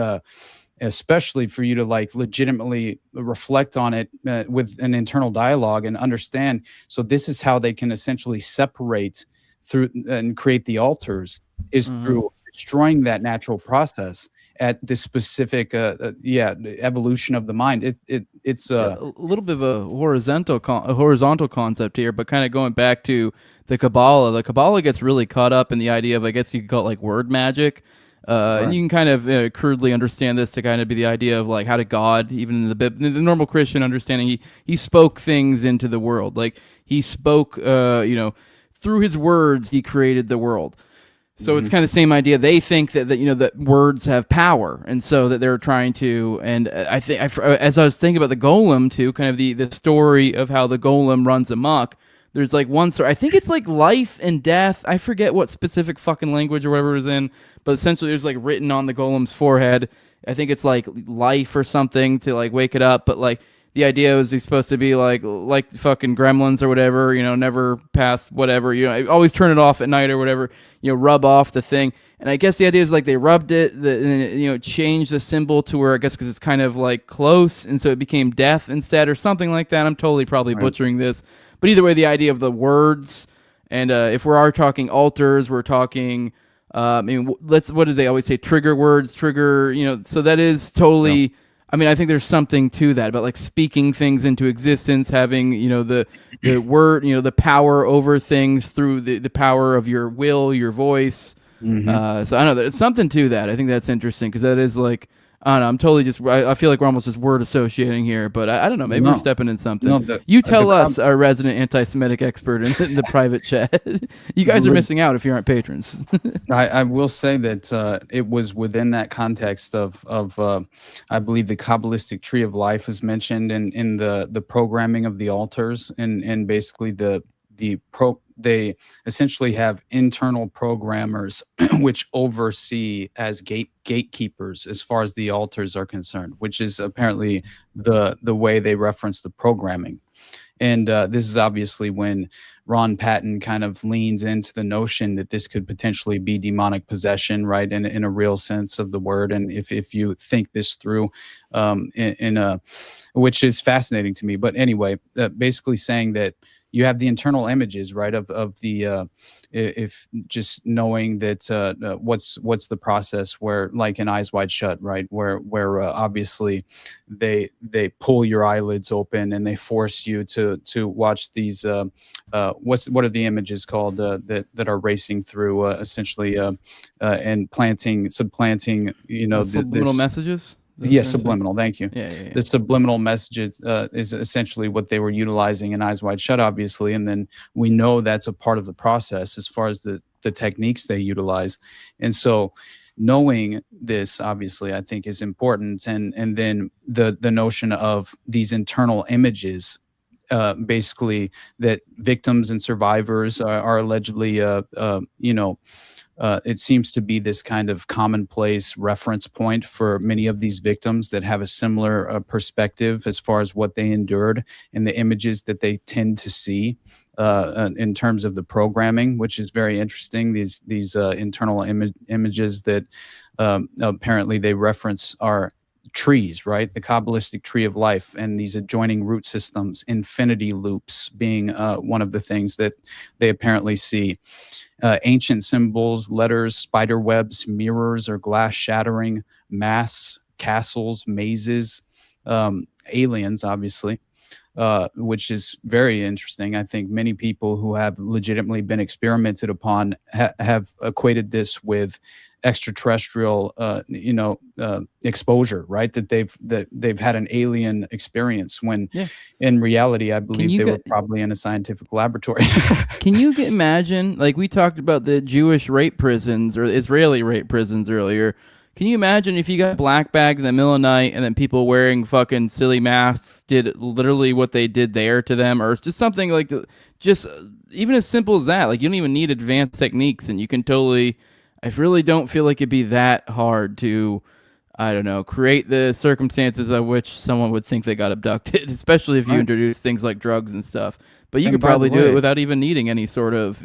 especially for you to like legitimately reflect on it with an internal dialogue and understand. So this is how they can essentially separate through and create the altars, is through destroying that natural process at this specific evolution of the mind. It's a little bit of a horizontal concept here, but kind of going back to the Kabbalah. The Kabbalah gets really caught up in the idea of, I guess you could call it like word magic. And you can kind of crudely understand this to kind of be the idea of like how did God, even in the normal Christian understanding, he spoke things into the world. Like he spoke, through his words, he created the world. So it's kind of the same idea. They think that that words have power, and so that they're trying to. And I think, as I was thinking about the golem too, kind of the story of how the golem runs amok. There's like one story. I think it's like life and death. I forget what specific fucking language or whatever it was in, but essentially there's like written on the golem's forehead. I think it's like life or something to like wake it up, but like. The idea was he's supposed to be like fucking gremlins or whatever, never past whatever, always turn it off at night or whatever, rub off the thing. And I guess the idea is like they rubbed it, changed the symbol to where I guess because it's kind of like close, and so it became death instead or something like that. I'm totally probably butchering this, but either way, the idea of the words, and if we are talking altars, we're talking. What did they always say? Trigger words, so that is totally. Yeah. I mean, I think there's something to that about like speaking things into existence, having, the word, the power over things through the power of your will, your voice. So I don't know, there's something to that. I think that's interesting because that is like, I don't know, I'm totally I feel like we're almost just word associating here, but I don't know, maybe we're stepping in something. You tell us, our resident anti-Semitic expert in the private chat. You guys are missing out if you aren't patrons. I will say that it was within that context of I believe the Kabbalistic tree of life is mentioned in the programming of the altars, and basically they essentially have internal programmers which oversee as gatekeepers as far as the altars are concerned, which is apparently the way they reference the programming. And this is obviously when Ron Patton kind of leans into the notion that this could potentially be demonic possession, right, in a real sense of the word. And if you think this through, which is fascinating to me. But anyway, basically saying that you have the internal images, right, of the if just knowing that what's the process where, like in Eyes Wide Shut, right, where obviously they pull your eyelids open and they force you to watch these what are the images called that are racing through essentially and supplanting subliminal messages. Yes, subliminal. Thank you. Yeah. The subliminal messages is essentially what they were utilizing in Eyes Wide Shut, obviously, and then we know that's a part of the process as far as the techniques they utilize. And so, knowing this, obviously, I think is important. And then the notion of these internal images, basically, that victims and survivors are allegedly, it seems to be this kind of commonplace reference point for many of these victims that have a similar perspective as far as what they endured and the images that they tend to see in terms of the programming, which is very interesting. These internal images that apparently they reference are trees, right? The Kabbalistic tree of life and these adjoining root systems, infinity loops being one of the things that they apparently see. Ancient symbols, letters, spider webs, mirrors or glass shattering, masks, castles, mazes, aliens, obviously, which is very interesting. I think many people who have legitimately been experimented upon have equated this with extraterrestrial, exposure, right? That they've had an alien experience when, in reality, I believe they were probably in a scientific laboratory. Can you imagine? Like we talked about the Jewish rape prisons or Israeli rape prisons earlier. Can you imagine if you got black bag in the middle of the night and then people wearing fucking silly masks did literally what they did there to them, or just something like just even as simple as that? Like you don't even need advanced techniques, and you can totally. I really don't feel like it'd be that hard to, I don't know, create the circumstances of which someone would think they got abducted, especially if you introduce things like drugs and stuff. But you could probably do it without even needing any sort of,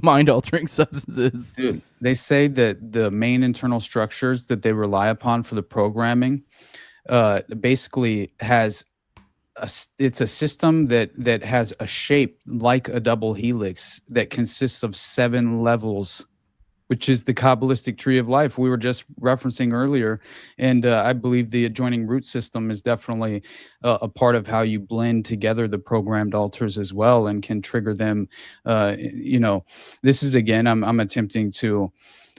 mind-altering substances. Dude, they say that the main internal structures that they rely upon for the programming basically has it's a system that has a shape like a double helix that consists of 7 levels, which is the Kabbalistic tree of life we were just referencing earlier. And I believe the adjoining root system is definitely a part of how you blend together the programmed alters as well and can trigger them. This is, again, I'm attempting to,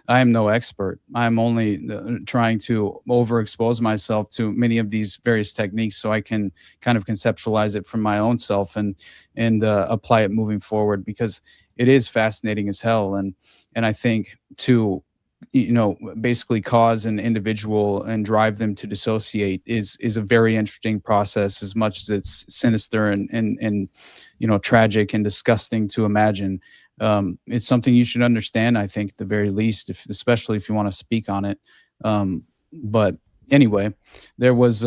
I am no expert. I'm only trying to overexpose myself to many of these various techniques so I can kind of conceptualize it from my own self and apply it moving forward, because it is fascinating as hell. And I think to, basically cause an individual and drive them to dissociate is a very interesting process, as much as it's sinister and tragic and disgusting to imagine. It's something you should understand, I think, at the very least, especially if you want to speak on it. But anyway, there was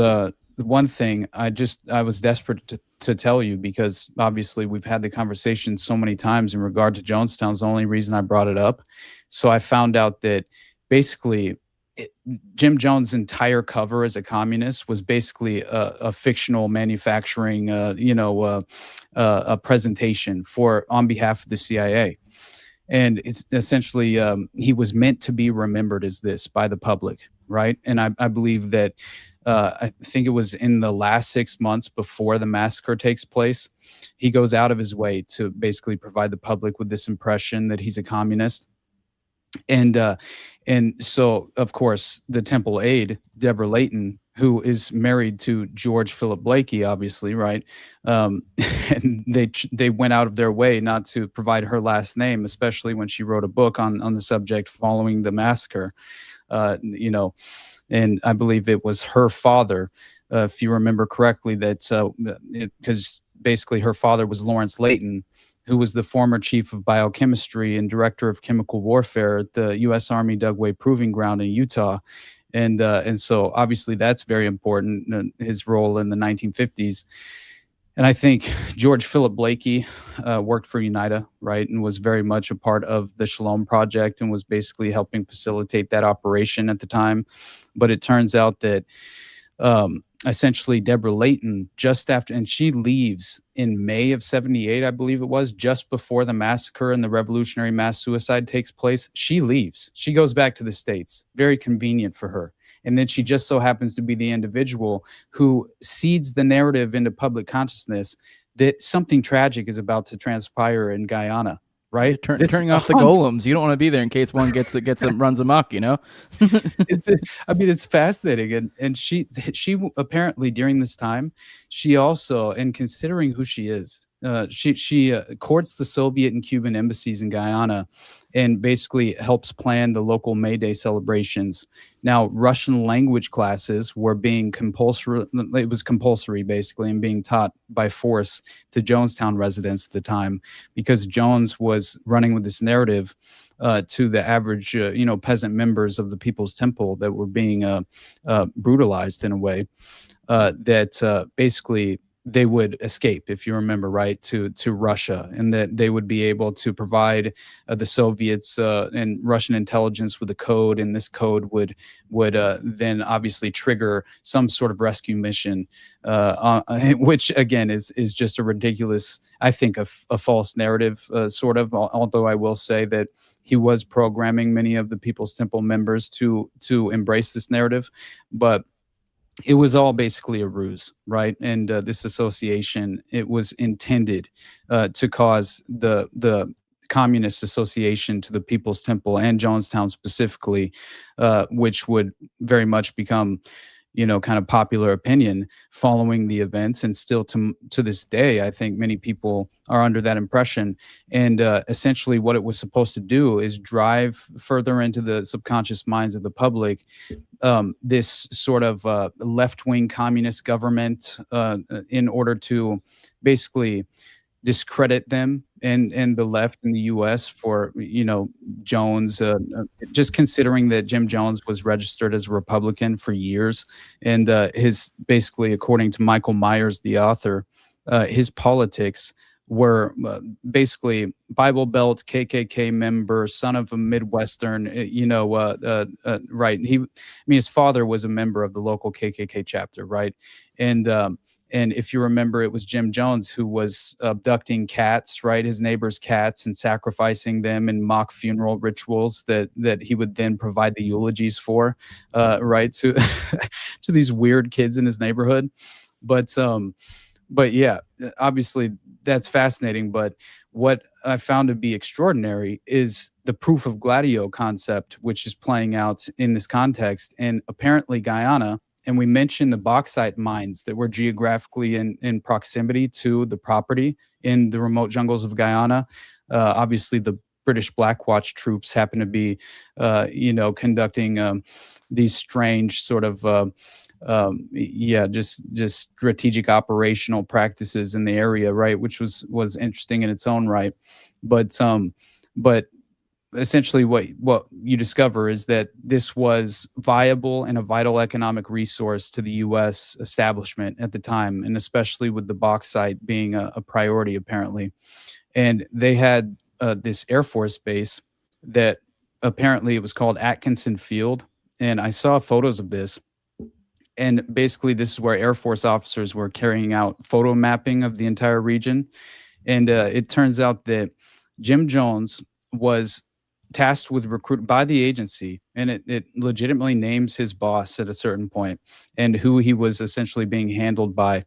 one thing I was desperate to tell you, because obviously we've had the conversation so many times in regard to Jonestown. Is the only reason I brought it up. So I found out that basically Jim Jones' entire cover as a communist was basically a fictional manufacturing, a presentation on behalf of the CIA. And it's essentially, he was meant to be remembered as this by the public, right? And I believe that I think it was in the last 6 months before the massacre takes place, he goes out of his way to basically provide the public with this impression that he's a communist. And so, of course, the temple aide, Deborah Layton, who is married to George Philip Blakey, obviously, right? And they went out of their way not to provide her last name, especially when she wrote a book on the subject following the massacre. And I believe it was her father, if you remember correctly, because basically her father was Lawrence Layton, who was the former chief of biochemistry and director of chemical warfare at the U.S. Army Dugway Proving Ground in Utah. And so obviously that's very important, his role in the 1950s. And I think George Philip Blakey worked for UNITA, right, and was very much a part of the Shalom Project and was basically helping facilitate that operation at the time. But it turns out that essentially Deborah Layton, and she leaves in May of 78, I believe it was, just before the massacre and the revolutionary mass suicide takes place. She leaves. She goes back to the States. Very convenient for her. And then she just so happens to be the individual who seeds the narrative into public consciousness that something tragic is about to transpire in Guyana, right? Turning off the golems. You don't want to be there in case one runs amok, It's fascinating. And she apparently during this time, she also, and considering who she is, she courts the Soviet and Cuban embassies in Guyana and basically helps plan the local May Day celebrations. Now, Russian language classes were being compulsory. It was compulsory, basically, and being taught by force to Jonestown residents at the time, because Jones was running with this narrative to the average, peasant members of the People's Temple that were being brutalized in a way that basically they would escape, if you remember, right, to Russia, and that they would be able to provide the Soviets and Russian intelligence with a code, and this code would then obviously trigger some sort of rescue mission, which again is just a ridiculous, I think, a false narrative, sort of. Although I will say that he was programming many of the People's Temple members to embrace this narrative, but it was all basically a ruse, right? And this association, it was intended to cause the Communist Association to the People's Temple and Jonestown specifically, which would very much become, kind of popular opinion following the events. And still to this day, I think many people are under that impression. And essentially what it was supposed to do is drive further into the subconscious minds of the public this sort of left-wing communist government in order to basically discredit them and the left in the U.S. for, Jones, just considering that Jim Jones was registered as a Republican for years. And his, basically, according to Michael Myers, the author, his politics were basically Bible Belt, KKK member, son of a Midwestern, right. His father was a member of the local KKK chapter, right? And if you remember, it was Jim Jones who was abducting cats, right, his neighbors' cats, and sacrificing them in mock funeral rituals that he would then provide the eulogies for, right, to to these weird kids in his neighborhood. But yeah, obviously that's fascinating. But what I found to be extraordinary is the proof of gladio concept, which is playing out in this context. And apparently Guyana, and we mentioned the bauxite mines that were geographically in proximity to the property in the remote jungles of Guyana. Obviously, the British Black Watch troops happen to be, conducting these strange sort of, just strategic operational practices in the area, right? Which was interesting in its own right, but essentially what you discover is that this was viable and a vital economic resource to the U.S. establishment at the time, and especially with the bauxite being a priority, apparently. And they had this Air Force base that apparently it was called Atkinson Field. And I saw photos of this. And basically this is where Air Force officers were carrying out photo mapping of the entire region. And it turns out that Jim Jones was tasked with recruit by the agency, and it legitimately names his boss at a certain point and who he was essentially being handled by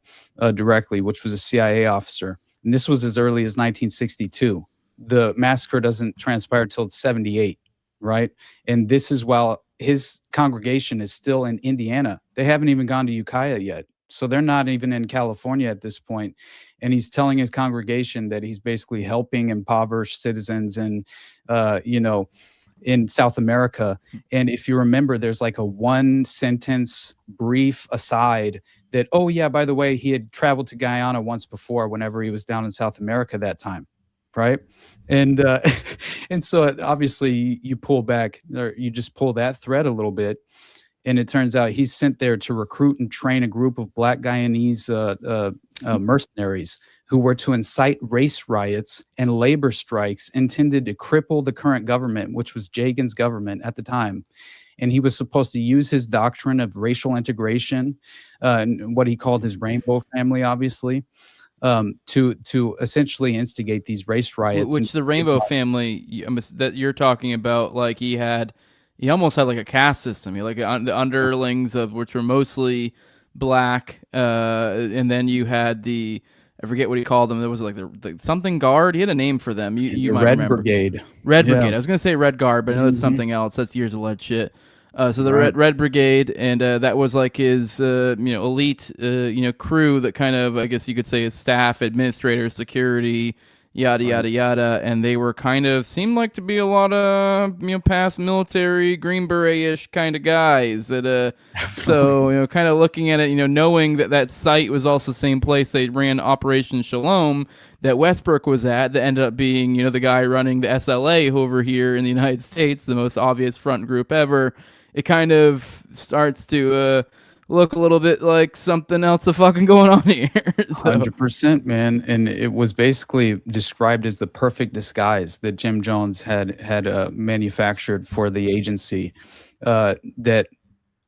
directly, which was a CIA officer. And this was as early as 1962. The massacre doesn't transpire till 78, right? And this is while his congregation is still in Indiana. They haven't even gone to Ukiah yet. So they're not even in California at this point. And he's telling his congregation that he's basically helping impoverished citizens and, in South America. And if you remember, there's like a one sentence brief aside that, oh yeah, by the way, he had traveled to Guyana once before whenever he was down in South America that time. Right. And so obviously you pull back, or you just pull that thread a little bit. And it turns out he's sent there to recruit and train a group of Black Guyanese mercenaries who were to incite race riots and labor strikes intended to cripple the current government, which was Jagan's government at the time. And he was supposed to use his doctrine of racial integration, what he called his rainbow family, obviously, to essentially instigate these race riots. Which the rainbow family that you're talking about, like he almost had like a caste system. He like the underlings of which were mostly black, and then you had I forget what he called them. There was like the something guard. He had a name for them. You might remember. Brigade. Red Brigade. I was gonna say Red Guard, but I know that's something else. That's years of lead shit. So the Red Brigade, and that was like his elite crew that kind of, I guess you could say, his staff, administrators, security, yada yada yada, and they were kind of seemed like to be a lot of past military Green Beret-ish kind of guys that so kind of looking at it, knowing that site was also the same place they ran Operation Shalom that Westbrook was at, that ended up being the guy running the SLA over here in the United States, the most obvious front group ever. It kind of starts to look a little bit like something else is fucking going on here. So, 100%, man. And it was basically described as the perfect disguise that Jim Jones had manufactured for the agency, that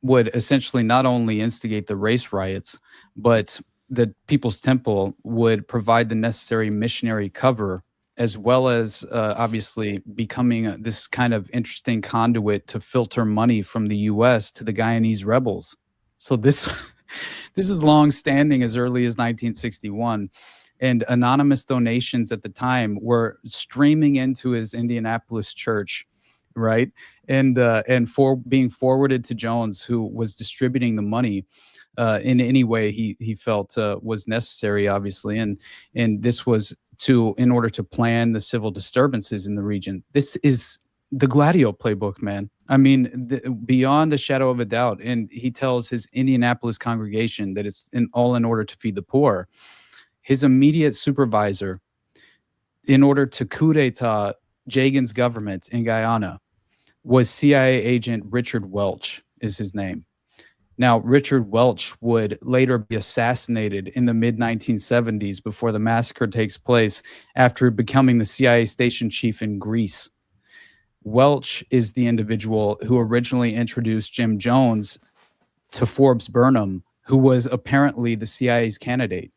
would essentially not only instigate the race riots, but the People's Temple would provide the necessary missionary cover, as well as obviously becoming this kind of interesting conduit to filter money from the U.S. to the Guyanese rebels. So this this is long standing as early as 1961, and anonymous donations at the time were streaming into his Indianapolis church, right? And for being forwarded to Jones, who was distributing the money in any way he felt was necessary, obviously, and this was in order to plan the civil disturbances in the region. This is the Gladio playbook, man. I mean, beyond a shadow of a doubt. And he tells his Indianapolis congregation that it's all in order to feed the poor. His immediate supervisor, in order to coup d'etat Jagan's government in Guyana, was CIA agent Richard Welch, is his name. Now, Richard Welch would later be assassinated in the mid-1970s before the massacre takes place, after becoming the CIA station chief in Greece. Welch is the individual who originally introduced Jim Jones to Forbes Burnham, who was apparently the CIA's candidate.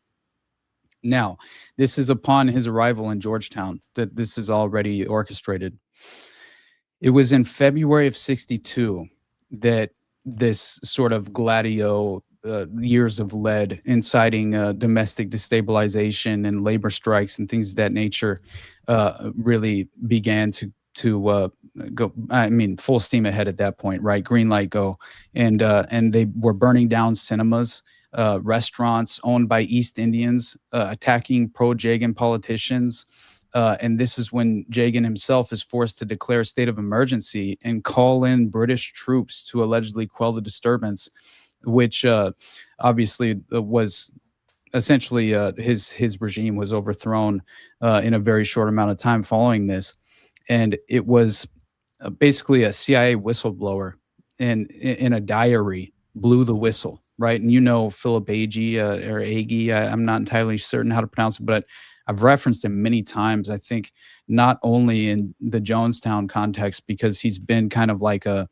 Now, this is upon his arrival in Georgetown that this is already orchestrated. It was in February of 62 that this sort of Gladio years of lead, inciting domestic destabilization and labor strikes and things of that nature, really began to go. I mean, full steam ahead at that point, right? Green light, go. And they were burning down cinemas, restaurants owned by East Indians, attacking pro-Jagan politicians. And this is when Jagan himself is forced to declare a state of emergency and call in British troops to allegedly quell the disturbance, which obviously was essentially his regime was overthrown in a very short amount of time following this. And it was basically a CIA whistleblower in a diary blew the whistle, right? And Philip Agee or Agee, I'm not entirely certain how to pronounce it, but I've referenced him many times, I think, not only in the Jonestown context, because he's been kind of like a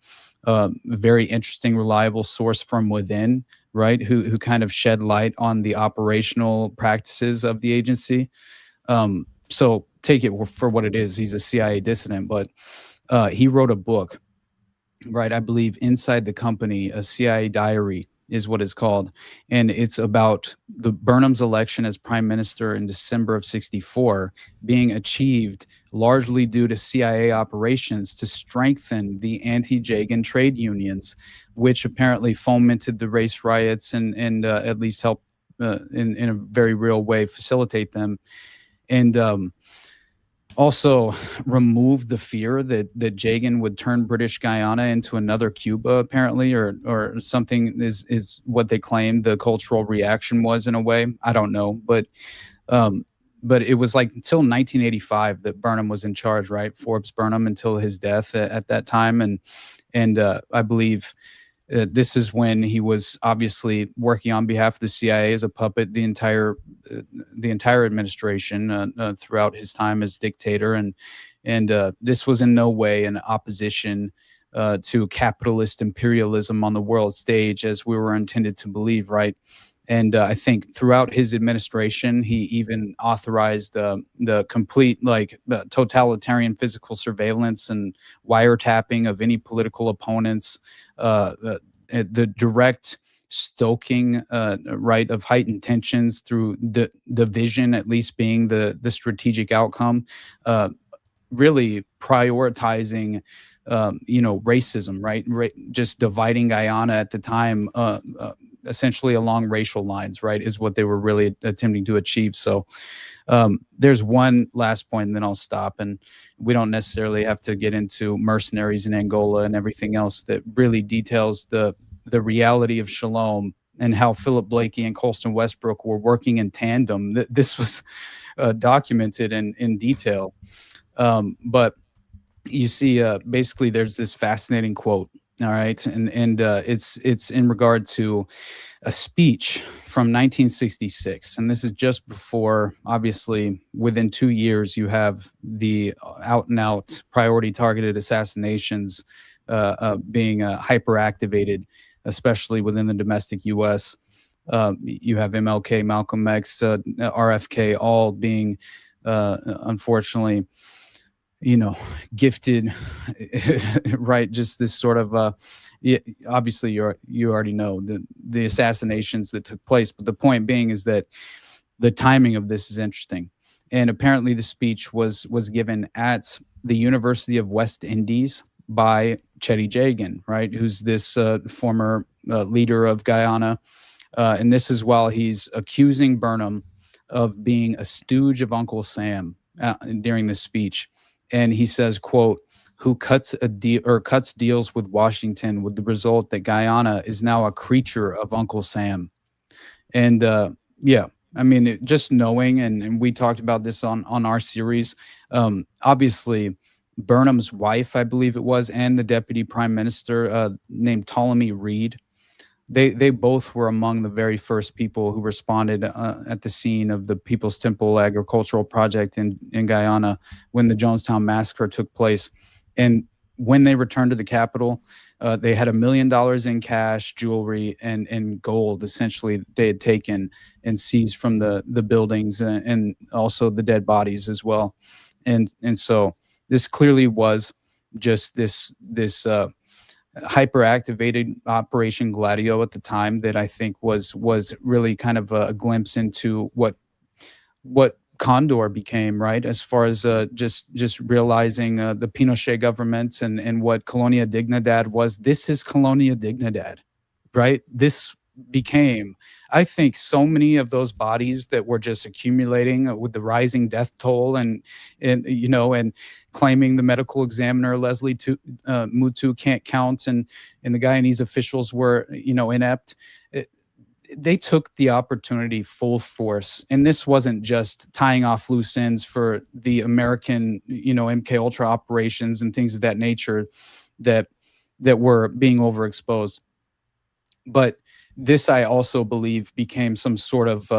very interesting, reliable source from within, right? Who kind of shed light on the operational practices of the agency. So take it for what it is. He's a CIA dissident, but he wrote a book, right? I believe Inside the Company, a CIA diary is what it's called. And it's about the Burnham's election as prime minister in December of 64 being achieved largely due to CIA operations to strengthen the anti-Jagan trade unions, which apparently fomented the race riots and at least helped in a very real way facilitate them. And also removed the fear that Jagan would turn British Guyana into another Cuba, apparently, or something is what they claimed the cultural reaction was in a way. I don't know, but it was like until 1985 that Burnham was in charge, right? Forbes Burnham until his death at that time, and I believe this is when he was obviously working on behalf of the CIA as a puppet the entire administration throughout his time as dictator, and this was in no way an opposition to capitalist imperialism on the world stage as we were intended to believe, right? And I think throughout his administration, he even authorized the complete totalitarian physical surveillance and wiretapping of any political opponents, the direct stoking right of heightened tensions through the division, at least being the strategic outcome, really prioritizing racism, right? Just dividing Guyana at the time essentially along racial lines, right, is what they were really attempting to achieve. So there's one last point and then I'll stop, and we don't necessarily have to get into mercenaries in Angola and everything else that really details the reality of Shalom and how Philip Blakey and Colston Westbrook were working in tandem. This was documented in detail. But you see, basically there's this fascinating quote All right, and it's in regard to a speech from 1966, and this is just before, obviously, within 2 years, you have the out and out priority targeted assassinations being hyperactivated, especially within the domestic U.S. You have MLK, Malcolm X, RFK, all being unfortunately, gifted, right? Just this sort of, obviously you already know the assassinations that took place, but the point being is that the timing of this is interesting. And apparently the speech was given at the University of West Indies by Chetty Jagan, right? Who's this former leader of Guyana. And this is while he's accusing Burnham of being a stooge of Uncle Sam during this speech. And he says, quote, who cuts deals with Washington with the result that Guyana is now a creature of Uncle Sam. And I mean, just knowing, and we talked about this on our series, obviously Burnham's wife, I believe it was, and the deputy prime minister named Ptolemy Reed, they both were among the very first people who responded at the scene of the People's Temple Agricultural Project in Guyana when the Jonestown massacre took place. And when they returned to the capital, they had $1 million in cash, jewelry, and gold, essentially, that they had taken and seized from the buildings and also the dead bodies as well. And so this clearly was just this hyperactivated Operation Gladio at the time that I think was really kind of a glimpse into what Condor became, right? As far as just realizing the Pinochet government and what Colonia Dignidad was. This is Colonia Dignidad, right? This became, I think, so many of those bodies that were just accumulating with the rising death toll and claiming the medical examiner Leslie Mutu can't count and the Guyanese officials were inept. They took the opportunity full force, and this wasn't just tying off loose ends for the American MK Ultra operations and things of that nature that were being overexposed, but this, I also believe, became some sort of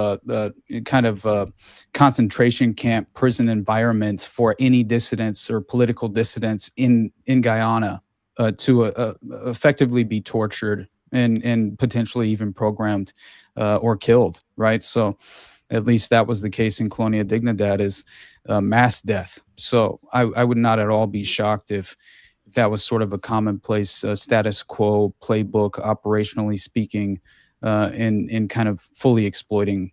concentration camp, prison environment for any dissidents or political dissidents in Guyana to effectively be tortured and potentially even programmed or killed, right? So at least that was the case in Colonia Dignidad, is mass death. So I would not at all be shocked if that was sort of a commonplace status quo playbook, operationally speaking, in kind of fully exploiting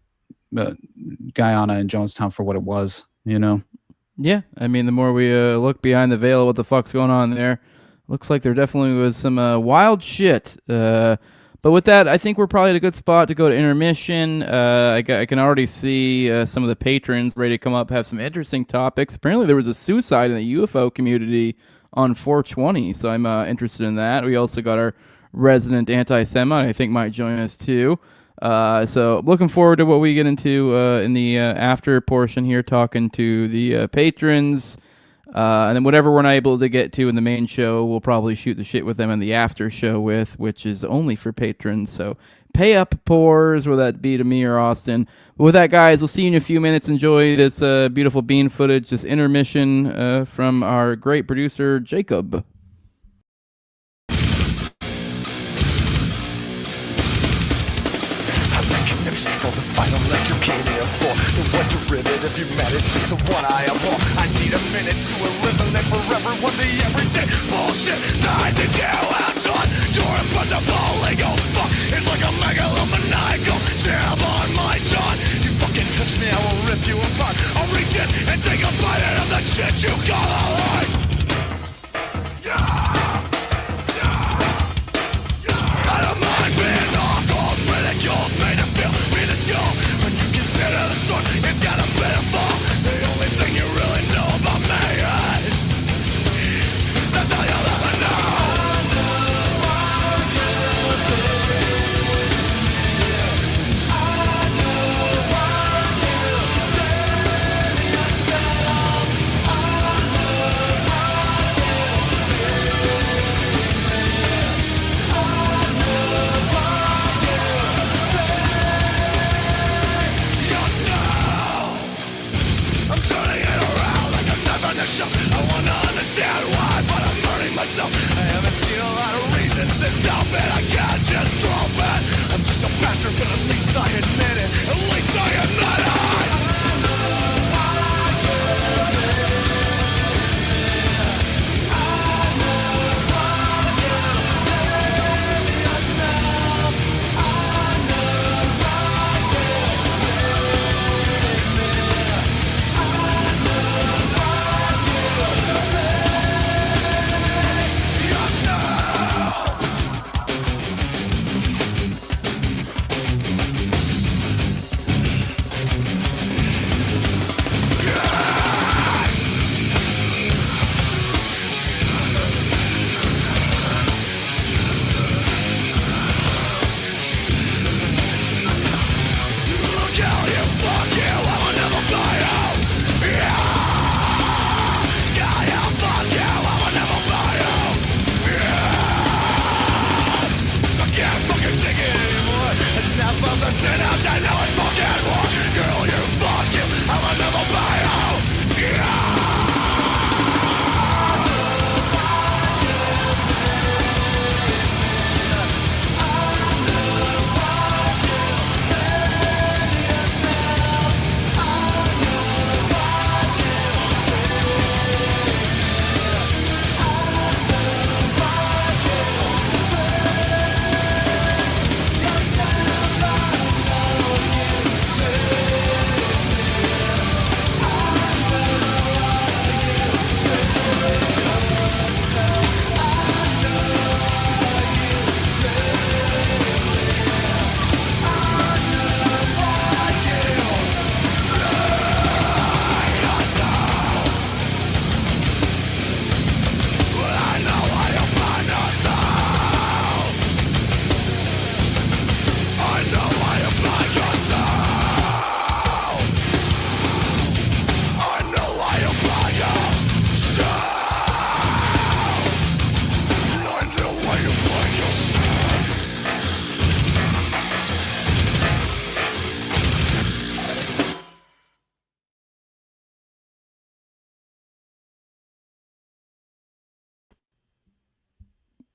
Guyana and Jonestown for what it was, Yeah, I mean, the more we look behind the veil, what the fuck's going on there, looks like there definitely was some wild shit. But with that, I think we're probably at a good spot to go to intermission. I can already see some of the patrons ready to come up, have some interesting topics. Apparently there was a suicide in the UFO community on 420, so I'm interested in that. We also got our resident anti-Semite, I think, might join us too. So looking forward to what we get into in the after portion here, talking to the patrons. And then whatever we're not able to get to in the main show, we'll probably shoot the shit with them in the after show which is only for patrons. So pay up, pours, whether that be to me or Austin. But with that, guys, we'll see you in a few minutes. Enjoy this beautiful bean footage, this intermission from our great producer, Jacob. For the final educated for the one derivative humanity, the one I abhor. I need a minute to eliminate forever what the everyday bullshit that I did you out on. Your impossible ego fuck is like a megalomaniacal jab on my jaw. You fucking touch me, I will rip you apart. I'll reach in and take a bite out of the shit you call a life. I don't mind being awkward, ridiculed, made to feel minuscule. When you consider the source, it's got a bit of fall. The only thing you really know about me is that's all you'll ever know. I know what you've been. I know what you've been yourself. I know it, I can't just drop it. I'm just a bastard, but at least I admit it. At least I admit it.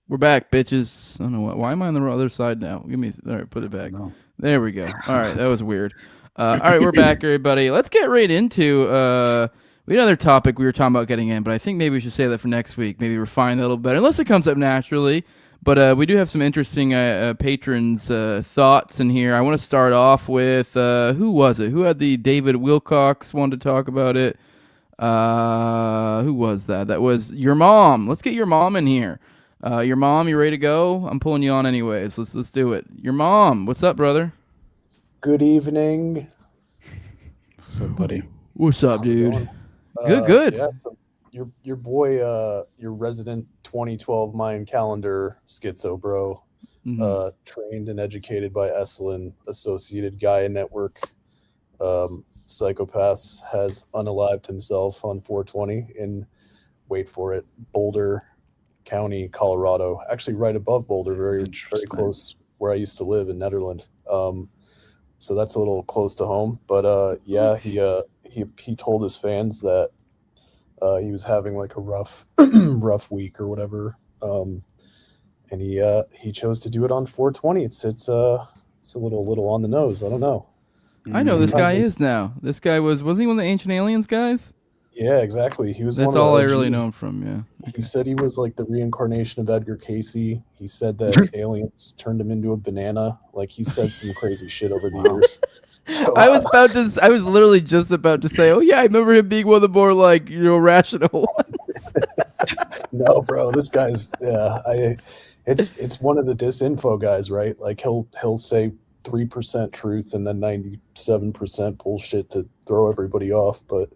We're back, bitches. I don't know why am I on the other side now? Give me. All right, put it back. No. There we go. All right, that was weird. All right, we're back, everybody. Let's get right into we had another topic we were talking about getting in, but I think maybe we should say that for next week. Maybe refine that a little better, unless it comes up naturally. But we do have some interesting patrons' thoughts in here. I want to start off with who was it? Who had the David Wilcox wanted to talk about it? Who was that? That was your mom. Let's get your mom in here. Your mom, you ready to go? I'm pulling you on anyways. Let's do it. Your mom, what's up, brother? Good evening. What's up, buddy? What's up, dude? Good. Yeah, so your boy, your resident 2012 Mayan calendar schizo bro, trained and educated by Esalen Associated Gaia Network psychopaths, has unalived himself on 420 in, wait for it, Boulder County, Colorado, actually right above Boulder, very close where I used to live in Nederland. So that's a little close to home, but yeah, he told his fans that he was having like a rough week or whatever, and he chose to do it on 420. It's a little on the nose. I don't know. I know this guy is now. This guy wasn't he one of the Ancient Aliens guys? Yeah, exactly. He was. That's one of all the I really OGs. know him from. Yeah. He said he was like the reincarnation of Edgar Casey. He said that aliens turned him into a banana. Like he said some crazy shit over the years. So, I was literally just about to say, oh yeah, I remember him being one of the more like rational ones. No, bro, this guy's it's one of the disinfo guys, right? Like he'll say 3% truth and then 97% bullshit to throw everybody off, but.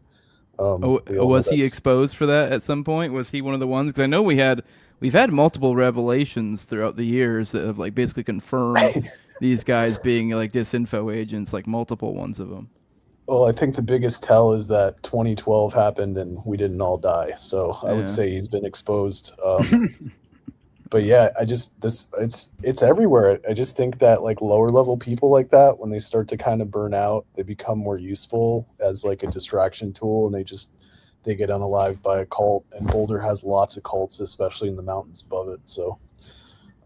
Was he exposed for that at some point? Was he one of the ones? Because I know we've had multiple revelations throughout the years that have like basically confirmed these guys being like disinfo agents, like multiple ones of them. Well, I think the biggest tell is that 2012 happened and we didn't all die. So I would say he's been exposed. But yeah, it's everywhere. I just think that like lower level people like that, when they start to kind of burn out, they become more useful as like a distraction tool, and they get unalived by a cult. And Boulder has lots of cults, especially in the mountains above it. So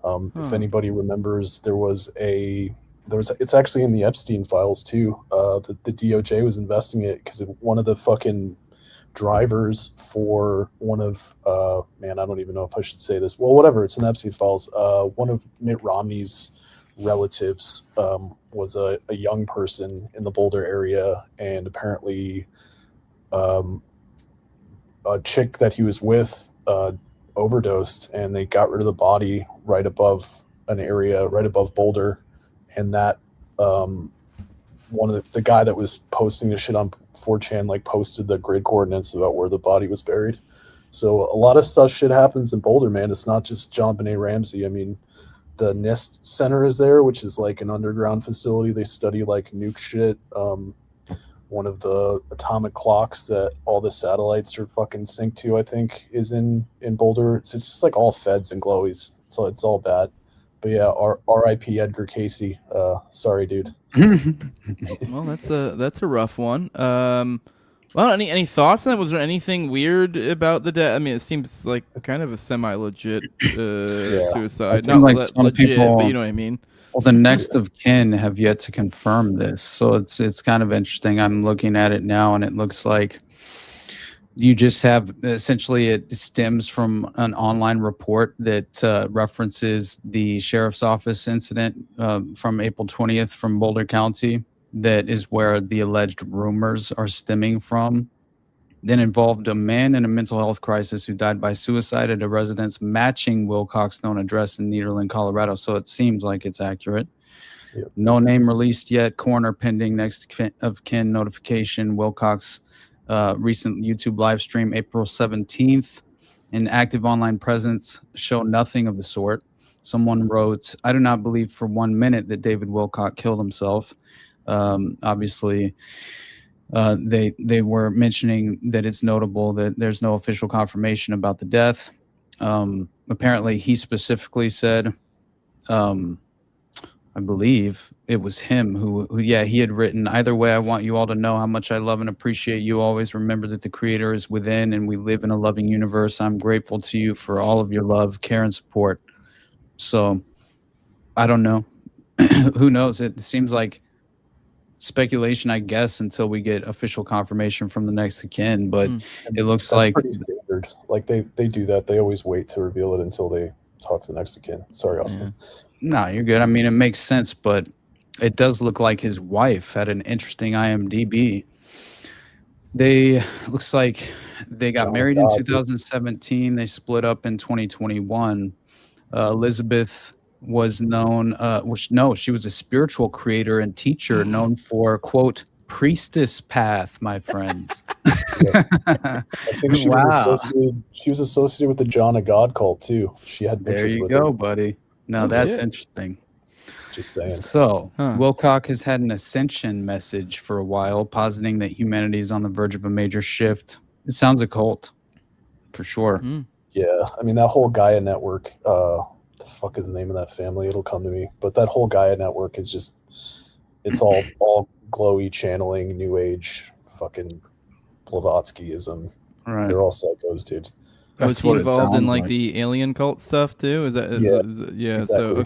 If anybody remembers, it's actually in the Epstein files too. The DOJ was investigating it because one of the fucking drivers for one of I don't even know if I should say this. Well, whatever, it's in Epstein files. One of Mitt Romney's relatives was a young person in the Boulder area, and apparently a chick that he was with overdosed, and they got rid of the body right above Boulder, and that one of the guy that was posting the shit on 4chan like posted the grid coordinates about where the body was buried. So a lot of such shit happens in Boulder, man. It's not just John Benet Ramsey. I mean, the NIST Center is there, which is like an underground facility. They study like nuke shit. One of the atomic clocks that all the satellites are fucking synced to, I think, is in Boulder. It's just like all feds and glowies. So it's all bad. But yeah, R.I.P. Edgar Casey. Sorry, dude. Well, that's a rough one. Well, any thoughts on that? Was there anything weird about the death? I mean, it seems like kind of a semi-legit suicide. Not like legit, some people, but you know what I mean. Well, the next of kin have yet to confirm this, so it's kind of interesting. I'm looking at it now, and it looks like you just have essentially it stems from an online report that references the sheriff's office incident from April 20th from Boulder County. That is where the alleged rumors are stemming from. Then involved a man in a mental health crisis who died by suicide at a residence matching Wilcox's known address in Nederland, Colorado. So it seems like it's accurate. Yep. No name released yet. Coroner pending next of kin notification. Wilcox recent YouTube live stream April 17th. An active online presence show nothing of the sort. Someone wrote, "I do not believe for 1 minute that David Wilcox killed himself." Obviously, they were mentioning that it's notable that there's no official confirmation about the death. Apparently, he specifically said, I believe it was him who he had written, "Either way, I want you all to know how much I love and appreciate you. Always remember that the Creator is within and we live in a loving universe. I'm grateful to you for all of your love, care, and support." So, I don't know. Who knows? It seems like speculation, I guess, until we get official confirmation from the next of kin, but it looks That's like pretty standard. Like they do that. They always wait to reveal it until they talk to the next of kin. Sorry, Austin. No, you're good. I mean, it makes sense, but it does look like his wife had an interesting IMDb. Looks like they got married in 2017. They split up in 2021. Elizabeth was known, she was a spiritual creator and teacher known for, quote, priestess path, my friends. I think she was associated with the John of God cult too. She had There pictures you with go, her. buddy. Now that's interesting. Just saying. So, Wilcox has had an ascension message for a while, positing that humanity is on the verge of a major shift. It sounds occult, for sure. Yeah, I mean that whole Gaia network. The fuck is the name of that family? It'll come to me. But that whole Gaia network is just, it's all glowy channeling, new age, fucking Blavatskyism. Right. They're all psychos, dude. Was he involved in like the alien cult stuff too? Is that Exactly. So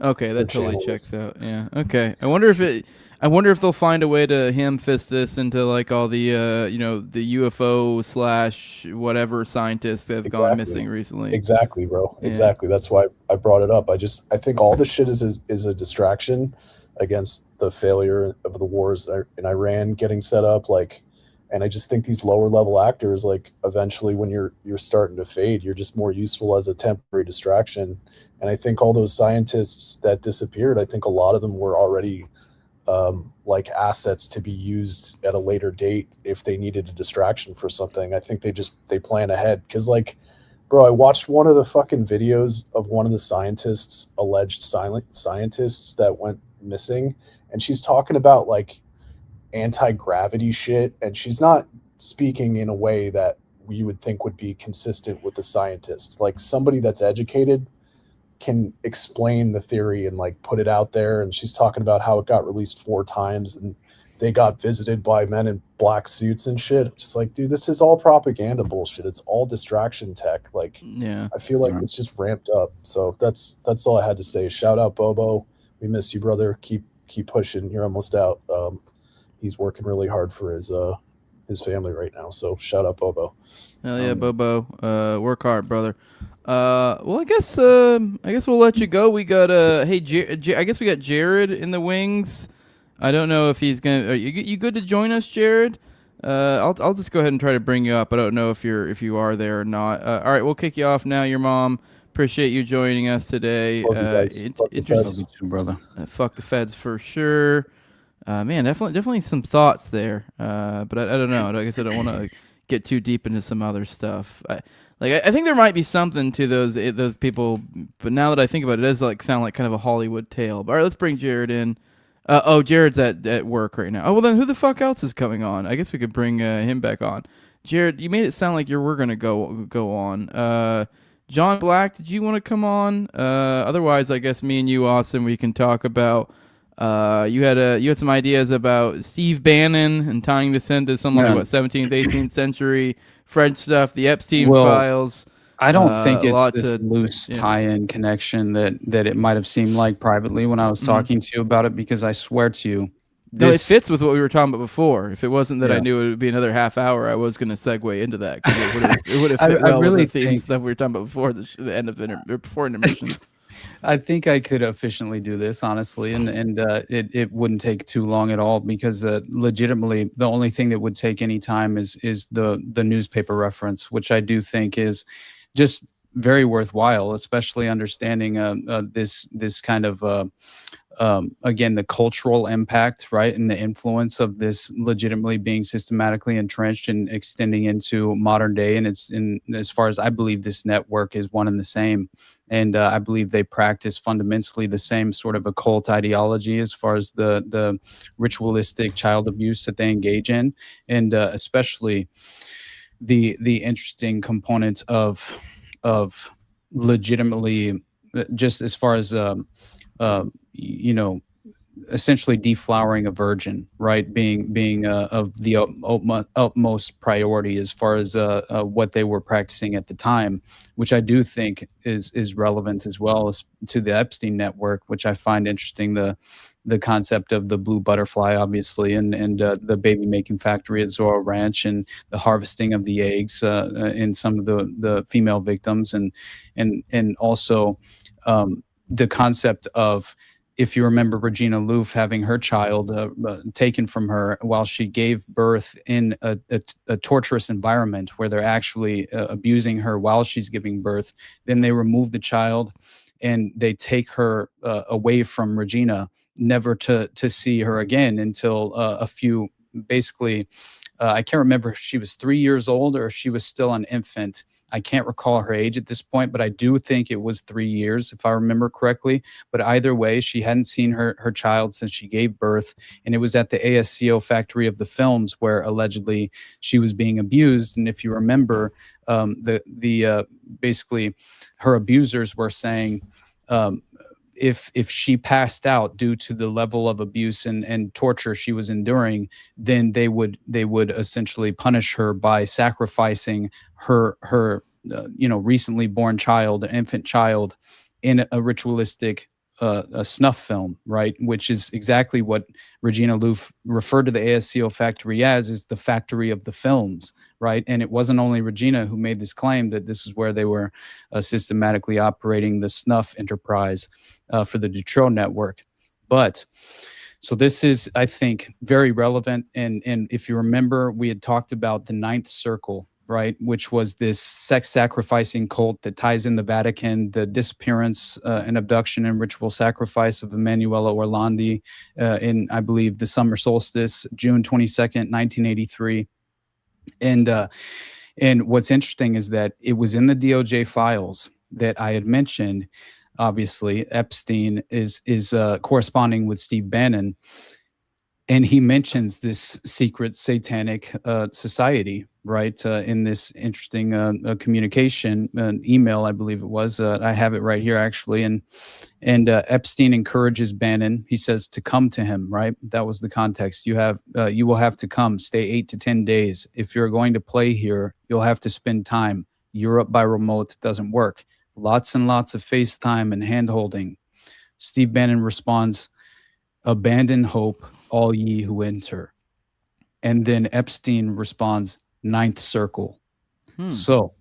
okay, that totally checks out. Yeah, okay. I wonder if they'll find a way to ham-fist this into like all the the UFO / whatever scientists that have gone missing recently. Exactly, bro. Yeah. Exactly. That's why I brought it up. I think all this shit is a distraction against the failure of the wars in Iran getting set up. And I just think these lower level actors, like eventually when you're starting to fade, you're just more useful as a temporary distraction. And I think all those scientists that disappeared, I think a lot of them were already like assets to be used at a later date if they needed a distraction for something. I think they plan ahead. Cause like, bro, I watched one of the fucking videos of one of the alleged silent scientists that went missing. And she's talking about like anti-gravity shit. And she's not speaking in a way that you would think would be consistent with the scientists. Like somebody that's educated can explain the theory and like put it out there. And she's talking about how it got released 4 times and they got visited by men in black suits and shit. Just like, dude, this is all propaganda bullshit. It's all distraction tech. Like, yeah, I feel like it's just ramped up. So that's all I had to say. Shout out Bobo. We miss you, brother. Keep pushing. You're almost out. He's working really hard for his family right now. So shout out Bobo. Hell yeah, Bobo. Work hard, brother. Well, I guess we'll let you go. We got I guess we got Jared in the wings. I don't know if he's gonna. Are you good to join us, Jared? I'll just go ahead and try to bring you up. I don't know if you are there or not. All right, we'll kick you off now. Your mom. Appreciate you joining us today. Fuck the feds. Brother. Fuck the feds for sure. Man, definitely some thoughts there. But I don't know. I guess I don't want to get too deep into some other stuff. I think there might be something to those people, but now that I think about it, it does sound like kind of a Hollywood tale. But all right, let's bring Jared in. Jared's at work right now. Oh, well then who the fuck else is coming on? I guess we could bring him back on. Jared, you made it sound like we're gonna go on. John Black, did you want to come on? Otherwise, I guess me and you, Austin, we can talk about. You had some ideas about Steve Bannon and tying this into some 17th, 18th century French stuff, the Epstein files. I don't think it's this loose tie-in connection that it might have seemed like privately when I was talking to you about it, because I swear to you, no, it fits with what we were talking about before. If it wasn't that I knew it would be another half hour, I was going to segue into that. It would have fit well with the theme stuff we were talking about before the end of before intermission. I think I could efficiently do this, honestly, and it wouldn't take too long at all, because legitimately the only thing that would take any time is the newspaper reference, which I do think is just very worthwhile, especially understanding this kind of again, the cultural impact, right, and the influence of this legitimately being systematically entrenched and extending into modern day. And as far as I believe, this network is one and the same. And I believe they practice fundamentally the same sort of occult ideology as far as the ritualistic child abuse that they engage in, and especially the interesting component of legitimately, just as far as essentially deflowering a virgin, right? Being of the utmost priority as far as what they were practicing at the time, which I do think is relevant as well as to the Epstein network, which I find interesting. The concept of the blue butterfly, obviously, and the baby making factory at Zorro Ranch, and the harvesting of the eggs in some of the female victims, and also the concept of, if you remember, Regina Louf having her child taken from her while she gave birth in a torturous environment where they're actually abusing her while she's giving birth. Then they remove the child and they take her away from Regina, never to see her again until a few, basically, I can't remember if she was 3 years old or if she was still an infant. I can't recall her age at this point, but I do think it was 3 years, if I remember correctly. But either way, she hadn't seen her child since she gave birth. And it was at the ASCO factory of the films where allegedly she was being abused. And if you remember, basically her abusers were saying, if she passed out due to the level of abuse and torture she was enduring, then they would essentially punish her by sacrificing her recently born child, infant child, in a ritualistic a snuff film, right? Which is exactly what Regina Louf referred to the ASCO factory as, is the factory of the films, right? And it wasn't only Regina who made this claim that this is where they were systematically operating the snuff enterprise for the Dutroux network. But so this is, I think, very relevant. And if you remember, we had talked about the Ninth Circle, right, which was this sex-sacrificing cult that ties in the Vatican, the disappearance and abduction and ritual sacrifice of Emanuela Orlandi in, I believe, the summer solstice, June 22nd, 1983. And what's interesting is that it was in the DOJ files that I had mentioned. Obviously, Epstein is corresponding with Steve Bannon. And he mentions this secret satanic society, right? In this interesting communication, an email, I believe it was. I have it right here, actually. And Epstein encourages Bannon. He says to come to him, right? That was the context. You will have to come. Stay 8 to 10 days. If you're going to play here, you'll have to spend time. Europe by remote doesn't work. Lots and lots of FaceTime and hand-holding. Steve Bannon responds, abandon hope, all ye who enter. And then Epstein responds, ninth circle. So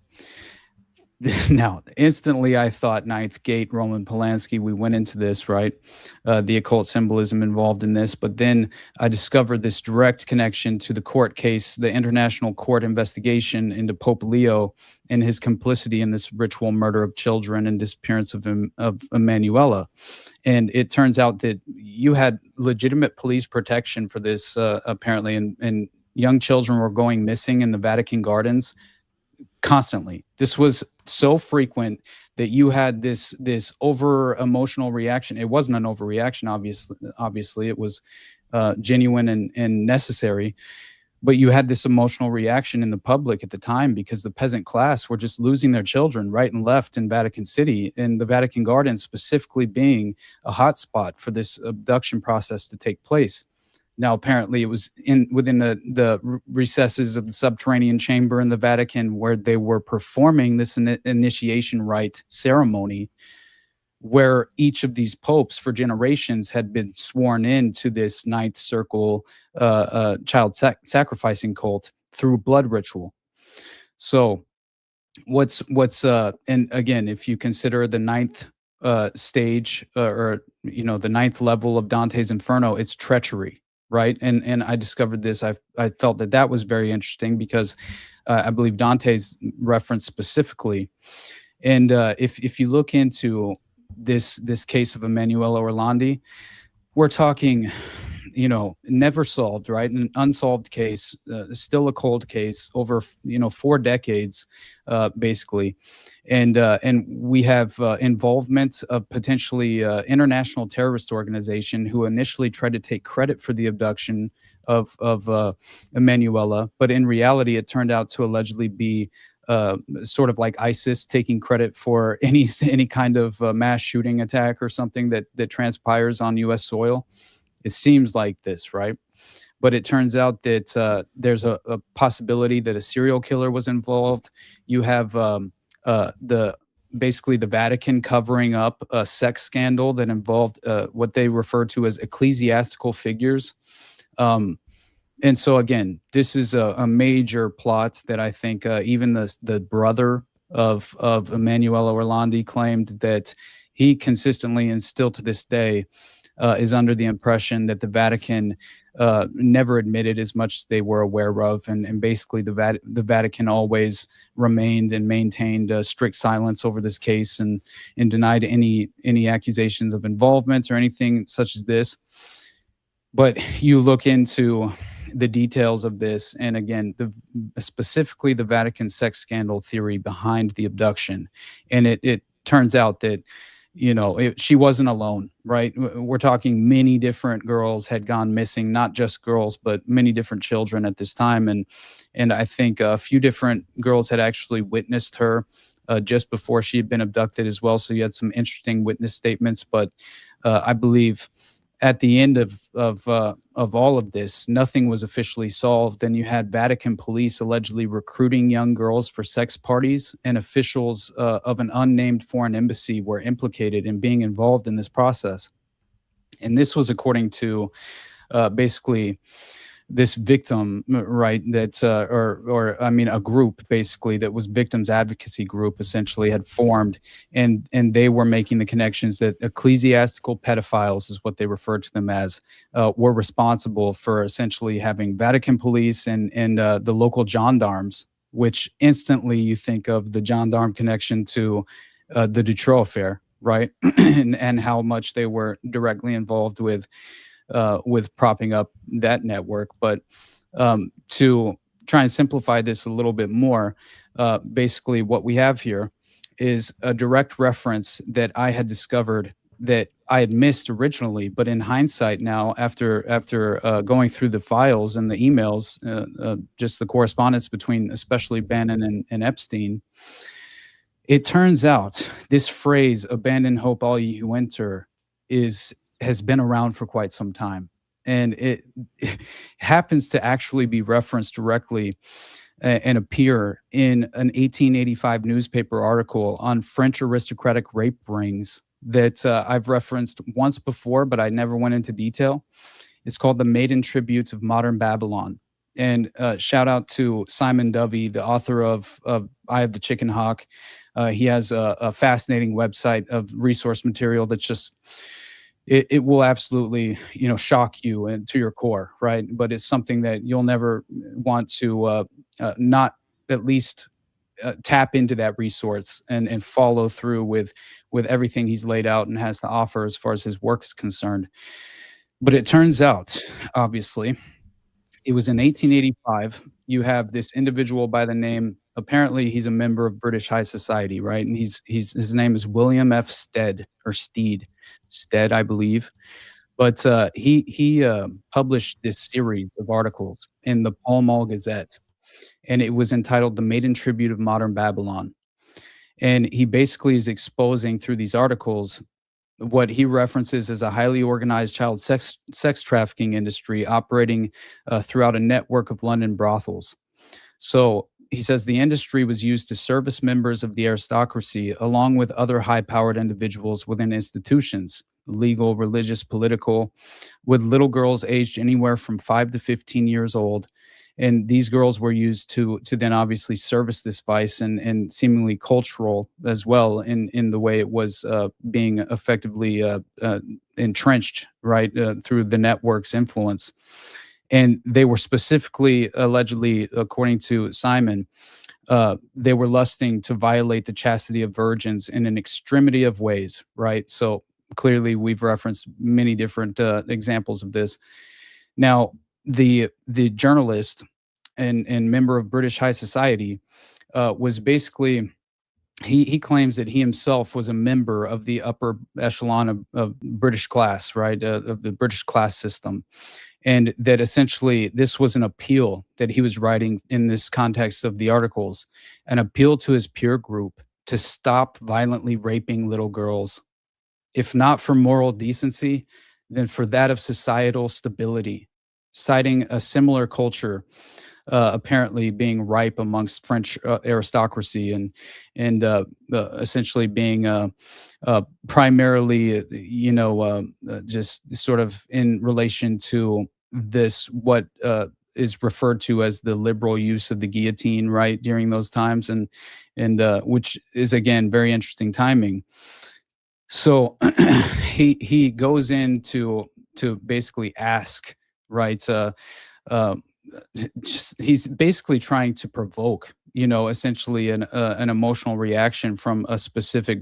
now, instantly I thought Ninth Gate, Roman Polanski, we went into this, right? The occult symbolism involved in this. But then I discovered this direct connection to the court case, the international court investigation into Pope Leo and his complicity in this ritual murder of children and disappearance of Emanuela. And it turns out that you had legitimate police protection for this, apparently, and young children were going missing in the Vatican gardens constantly. This was so frequent that you had this over emotional reaction. It wasn't an overreaction, obviously it was genuine and necessary, but you had this emotional reaction in the public at the time because the peasant class were just losing their children right and left in Vatican City, and the Vatican Gardens specifically being a hotspot for this abduction process to take place. Now, apparently, it was within the recesses of the subterranean chamber in the Vatican where they were performing this initiation rite ceremony, where each of these popes for generations had been sworn into this ninth circle child sacrificing cult through blood ritual. So, what's and again, if you consider the ninth stage or the ninth level of Dante's Inferno, it's treachery. Right. And I discovered this. I felt that was very interesting because I believe Dante's referenced specifically. And if you look into this case of Emanuela Orlandi, we're talking, never solved, right? An unsolved case, still a cold case over, 4 decades, basically. And we have involvement of potentially international terrorist organization who initially tried to take credit for the abduction of Emanuela, but in reality, it turned out to allegedly be sort of like ISIS taking credit for any kind of mass shooting attack or something that transpires on U.S. soil. It seems like this, right? But it turns out that there's a possibility that a serial killer was involved. You have basically the Vatican covering up a sex scandal that involved what they refer to as ecclesiastical figures. And so again, this is a major plot that I think even the brother of Emanuela Orlandi claimed that he consistently and still to this day is under the impression that the Vatican never admitted as much as they were aware of, and basically the Vatican always remained and maintained strict silence over this case and denied any accusations of involvement or anything such as this. But you look into the details of this, and again, specifically the Vatican sex scandal theory behind the abduction, and it turns out that she wasn't alone, right? We're talking many different girls had gone missing, not just girls, but many different children at this time. And I think a few different girls had actually witnessed her just before she had been abducted as well. So you had some interesting witness statements. But I believe at the end of all of this, nothing was officially solved. And you had Vatican police allegedly recruiting young girls for sex parties, and officials of an unnamed foreign embassy were implicated in being involved in this process. And this was according to basically this victim, right, that a group basically that was victims advocacy group essentially had formed, and they were making the connections that ecclesiastical pedophiles is what they referred to them as, were responsible for essentially having Vatican police and the local gendarmes, which instantly you think of the gendarme connection to the Dutroux affair, right? and how much they were directly involved with propping up that network. But to try and simplify this a little bit more, basically what we have here is a direct reference that I had discovered that I had missed originally, but in hindsight now, after going through the files and the emails, just the correspondence between especially Bannon and Epstein, it turns out this phrase "abandon hope, all ye who enter" has been around for quite some time, and it happens to actually be referenced directly and appear in an 1885 newspaper article on French aristocratic rape rings that I've referenced once before, but I never went into detail. It's called "The Maiden Tributes of Modern Babylon." And shout out to Simon Dovey, the author of Eye of the Chicken Hawk. He has a fascinating website of resource material that's just, it will absolutely, shock you and to your core, right? But it's something that you'll never want to not at least tap into that resource and follow through with everything he's laid out and has to offer as far as his work is concerned. But it turns out, obviously, it was in 1885. You have this individual by the name, apparently he's a member of British High Society, right? And his name is William F. Stead, or Steed, I believe. But he published this series of articles in the Pall Mall Gazette, and it was entitled "The Maiden Tribute of Modern Babylon." And he basically is exposing through these articles what he references as a highly organized child sex trafficking industry operating throughout a network of London brothels. So he says the industry was used to service members of the aristocracy along with other high-powered individuals within institutions, legal, religious, political, with little girls aged anywhere from 5 to 15 years old. And these girls were used to then obviously service this vice and seemingly cultural as well in the way it was being effectively entrenched, right, through the network's influence. And they were specifically, allegedly, according to Simon, they were lusting to violate the chastity of virgins in an extremity of ways, right? So clearly we've referenced many different examples of this. Now, the journalist and member of British High Society was basically, he claims that he himself was a member of the upper echelon of British class, right, of the British class system, and that essentially this was an appeal that he was writing in this context of the articles, an appeal to his peer group to stop violently raping little girls, if not for moral decency, then for that of societal stability, citing a similar culture apparently being ripe amongst French aristocracy and essentially being primarily, just sort of in relation to this, what is referred to as the liberal use of the guillotine, right, during those times, and which is, again, very interesting timing. So he goes in to basically ask, right, he's basically trying to provoke, essentially an emotional reaction from a specific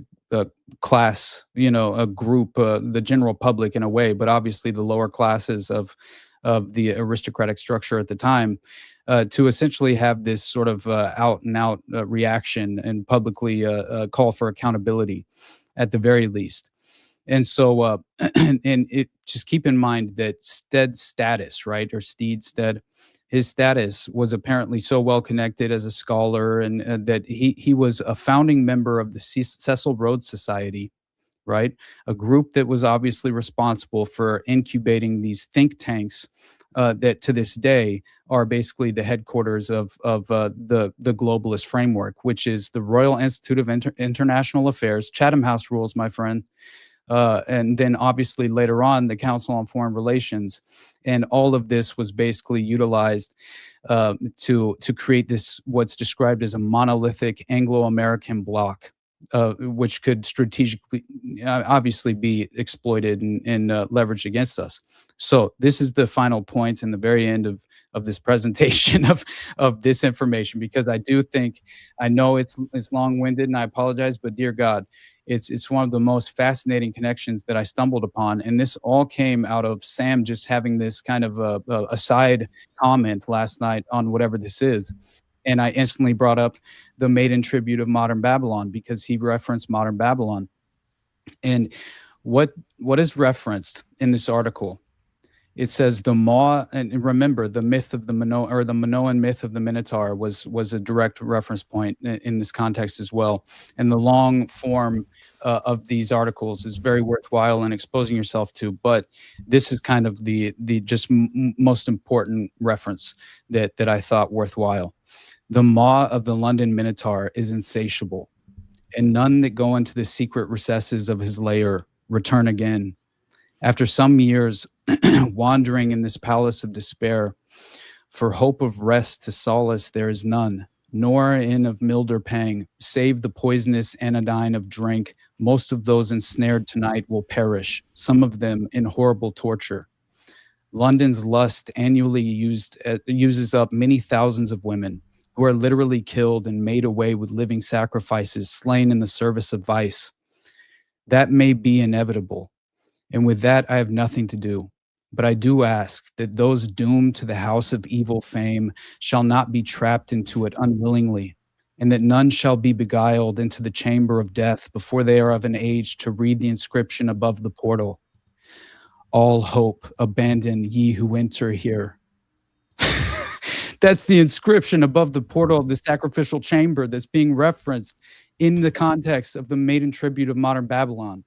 class, a group, the general public in a way, but obviously the lower classes of the aristocratic structure at the time, to essentially have this sort of out and out reaction and publicly call for accountability at the very least. And so, and it, just keep in mind that Stead's status, right, or Steed, his status was apparently so well connected as a scholar, and that he was a founding member of the Cecil Rhodes Society, right, a group that was obviously responsible for incubating these think tanks that to this day are basically the headquarters of the globalist framework, which is the Royal Institute of International Affairs, Chatham House rules, my friend. And then obviously later on, the Council on Foreign Relations. And all of this was basically utilized to create this, what's described as a monolithic Anglo-American bloc, which could strategically, obviously, be exploited and leveraged against us. So this is the final point in the very end of this presentation of this information, because I do think, I know it's long-winded and I apologize, but dear God, it's one of the most fascinating connections that I stumbled upon. And this all came out of Sam just having this kind of a side comment last night on whatever this is. And I instantly brought up the Maiden Tribute of Modern Babylon because he referenced Modern Babylon. And What is referenced in this article? It says the maw, and remember the myth of the Minoan myth of the Minotaur was a direct reference point in this context as well. And the long form of these articles is very worthwhile in exposing yourself to. But this is kind of the just most important reference that I thought worthwhile. The maw of the London Minotaur is insatiable, and none that go into the secret recesses of his lair return again. After some years wandering in this palace of despair, for hope of rest to solace there is none, nor in of milder pang, save the poisonous anodyne of drink. Most of those ensnared tonight will perish, some of them in horrible torture. London's lust annually uses up many thousands of women, who are literally killed and made away with living sacrifices, slain in the service of vice. That may be inevitable, and with that I have nothing to do. But I do ask that those doomed to the house of evil fame shall not be trapped into it unwillingly, and that none shall be beguiled into the chamber of death before they are of an age to read the inscription above the portal. All hope abandon ye who enter here. That's the inscription above the portal of the sacrificial chamber that's being referenced in the context of the maiden tribute of modern Babylon.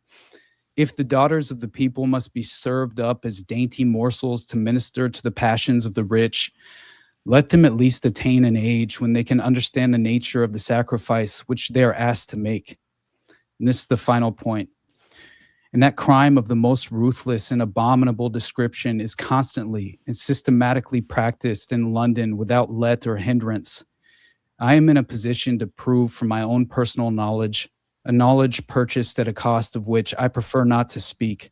If the daughters of the people must be served up as dainty morsels to minister to the passions of the rich, let them at least attain an age when they can understand the nature of the sacrifice which they are asked to make. And this is the final point. And that crime of the most ruthless and abominable description is constantly and systematically practiced in London without let or hindrance. I am in a position to prove from my own personal knowledge, a knowledge purchased at a cost of which I prefer not to speak.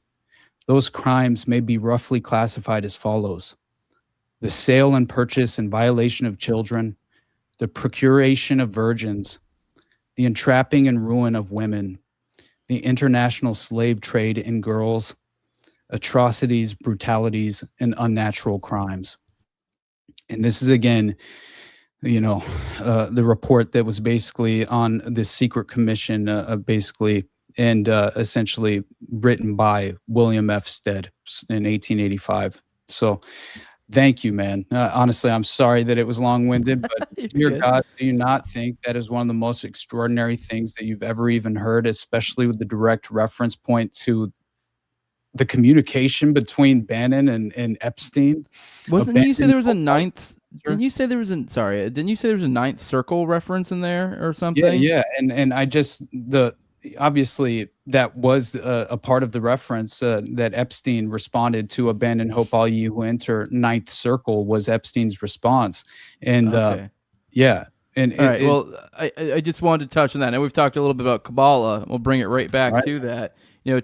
Those crimes may be roughly classified as follows: the sale and purchase and violation of children, the procuration of virgins, the entrapping and ruin of women, the international slave trade in girls, atrocities, brutalities, and unnatural crimes. And this is, again, the report that was basically on this secret commission, basically, and essentially written by William F. Stead in 1885. So thank you, man. Honestly, I'm sorry that it was long-winded, but dear God, do you not think that is one of the most extraordinary things that you've ever even heard, especially with the direct reference point to the communication between Bannon and Epstein? Didn't you say there was a ninth circle reference in there or something? Yeah. And I just, obviously that was a part of the reference that Epstein responded to. Abandon hope all ye who enter. Ninth circle was Epstein's response. And yeah. And all right. Well, I just wanted to touch on that. Now we've talked a little bit about Kabbalah. We'll bring it right back to that.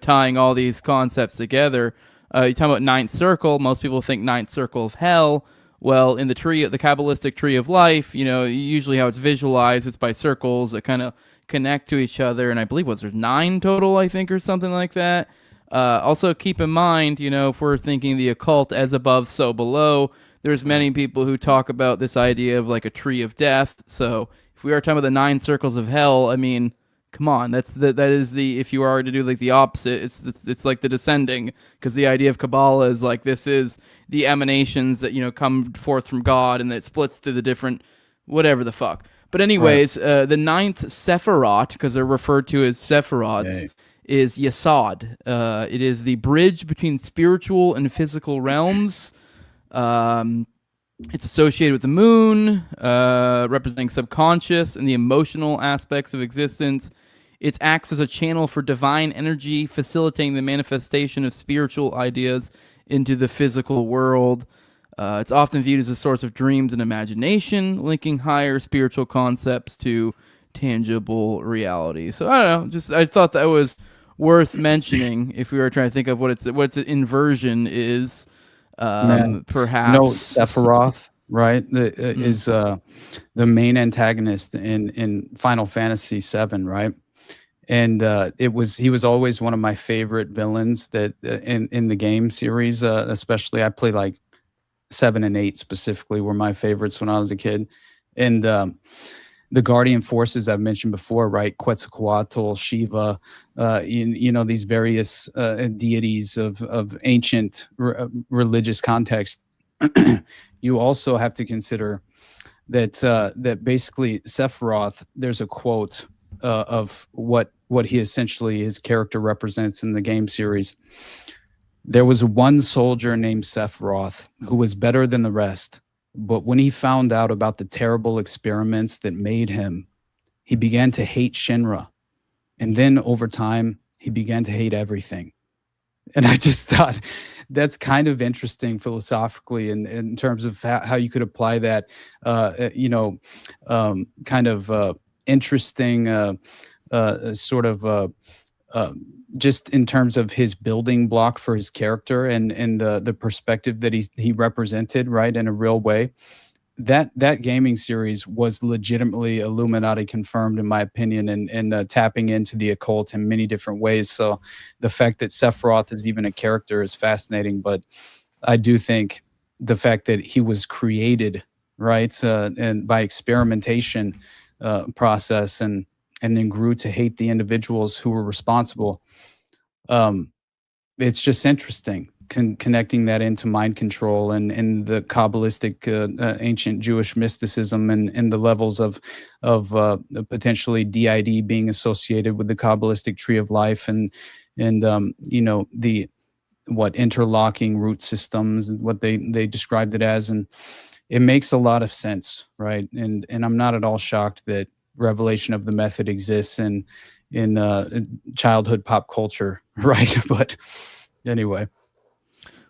Tying all these concepts together. You talk about ninth circle. Most people think ninth circle of hell. Well, in the Kabbalistic tree of life, usually how it's visualized, it's by circles that kind of connect to each other. And I believe there's 9 total, I think, or something like that. Also, keep in mind, if we're thinking the occult as above, so below, there's many people who talk about this idea of like a tree of death. So if we are talking about the 9 circles of hell, I mean, come on, that is the, if you are to do like the opposite, it's like the descending, because the idea of Kabbalah is like this is the emanations that come forth from God, and that splits to the different whatever the fuck. But anyways, the 9th Sephirot, because they're referred to as Sephirots, is Yesod. It is the bridge between spiritual and physical realms. It's associated with the moon, representing subconscious and the emotional aspects of existence. It acts as a channel for divine energy, facilitating the manifestation of spiritual ideas into the physical world. It's often viewed as a source of dreams and imagination, linking higher spiritual concepts to tangible reality. So I don't know, I thought that was worth mentioning if we were trying to think of what its inversion is. Perhaps no, Sephiroth, right? Is the main antagonist in Final Fantasy VII, right? And he was always one of my favorite villains that in the game series, especially. I played like 7 and 8 specifically were my favorites when I was a kid, and the guardian forces I've mentioned before, right? Quetzalcoatl, Shiva, these various deities of ancient religious context. You also have to consider that basically Sephiroth, there's a quote of what he essentially, his character represents in the game series. There was one soldier named Sephiroth who was better than the rest, but when he found out about the terrible experiments that made him, he began to hate Shinra. And then over time, he began to hate everything. And I just thought that's kind of interesting philosophically in terms of how you could apply that, kind of interesting sort of just in terms of his building block for his character and the perspective that he represented, right, in a real way. That gaming series was legitimately Illuminati confirmed, in my opinion, and tapping into the occult in many different ways. So the fact that Sephiroth is even a character is fascinating, but I do think the fact that he was created, right, and by experimentation process and then grew to hate the individuals who were responsible. It's just interesting. Connecting that into mind control and the Kabbalistic ancient Jewish mysticism and the levels of potentially DID being associated with the Kabbalistic tree of life and the interlocking root systems and what they described it as, and it makes a lot of sense, right? And I'm not at all shocked that revelation of the method exists in childhood pop culture, right? But anyway.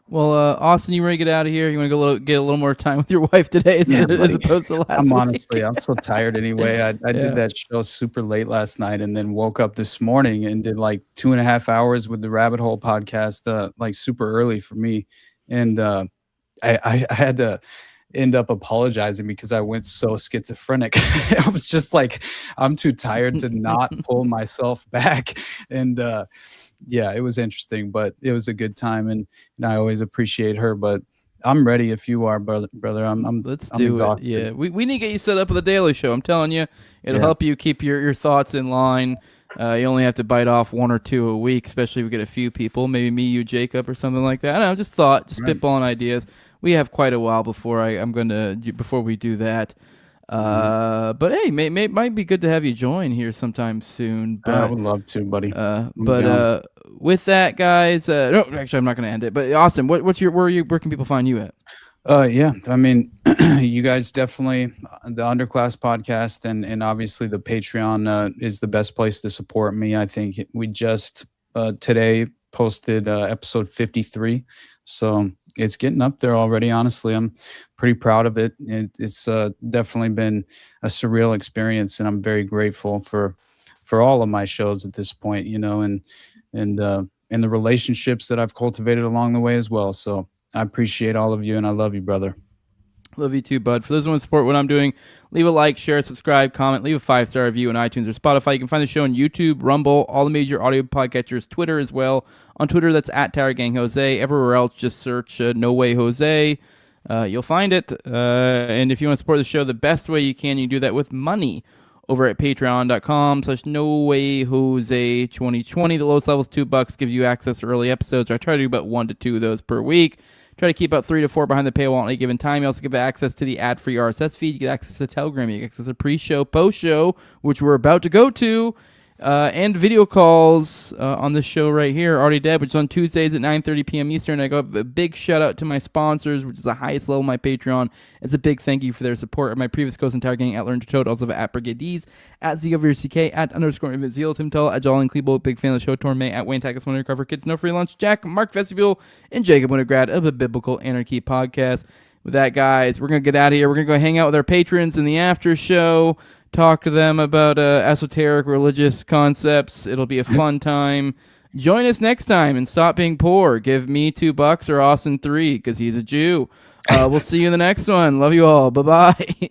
Well, Austin, you ready to get out of here? You want to get a little more time with your wife today as opposed to last week? I'm so tired anyway. I did that show super late last night and then woke up this morning and did like 2.5 hours with the Rabbit Hole podcast, like super early for me. And I had to end up apologizing because I went so schizophrenic. I was just like, I'm too tired to not pull myself back. And yeah, it was interesting, but it was a good time, and I always appreciate her. But I'm ready if you are, brother. Let's do exhausted. It. Yeah, we need to get you set up with a daily show. I'm telling you, it'll help you keep your thoughts in line. You only have to bite off 1 or 2 a week, especially if we get a few people, maybe me, you, Jacob, or something like that. I don't know, just spitballing ideas. We have quite a while before we do that. But hey, might be good to have you join here sometime soon. But, I would love to, buddy. With that, guys, no, actually, I'm not going to end it. But Austin, where can people find you at? Yeah, I mean, you guys definitely the Underclass podcast and obviously the Patreon is the best place to support me. I think we just today posted episode 53, so it's getting up there already. Honestly, I'm pretty proud of it. It's definitely been a surreal experience, and I'm very grateful for all of my shows at this point, and the relationships that I've cultivated along the way as well. So I appreciate all of you, and I love you, brother. Love you too, bud. For those who want to support what I'm doing, leave a like, share, subscribe, comment, leave a 5-star review on iTunes or Spotify. You can find the show on YouTube, Rumble, all the major audio podcatchers, Twitter as well. On Twitter, that's @TowerGangJose. Everywhere else, just search No Way Jose. You'll find it. And if you want to support the show the best way you can do that with money over at patreon.com/NoWayJose2020. The lowest level is $2, gives you access to early episodes. I try to do about 1 to 2 of those per week. Try to keep about 3 to 4 behind the paywall at any given time. You also get access to the ad-free RSS feed. You get access to Telegram. You get access to pre-show, post-show, which we're about to go to, and video calls on this show right here, Already Dead, which is on Tuesdays at 9:30 p.m. Eastern. I go a big shout-out to my sponsors, which is the highest level of my Patreon. It's a big thank you for their support of my previous Ghost Entire Gang at Learn to Toad, also at Brigadies, at ZOVRCK, at _InvitZeal, Tim Tull, at Jolly Klebo, big fan of the show, Torme, at Wayne Tackis, One Undercover Kids, No Free Lunch, Jack, Mark Vestibule, and Jacob Wintergrad of the Biblical Anarchy Podcast. With that, guys, we're going to get out of here. We're going to go hang out with our patrons in the after show, talk to them about esoteric religious concepts. It'll be a fun time. Join us next time and stop being poor. Give me $2 or Austin 3 because he's a Jew. We'll see you in the next one. Love you all. Bye-bye.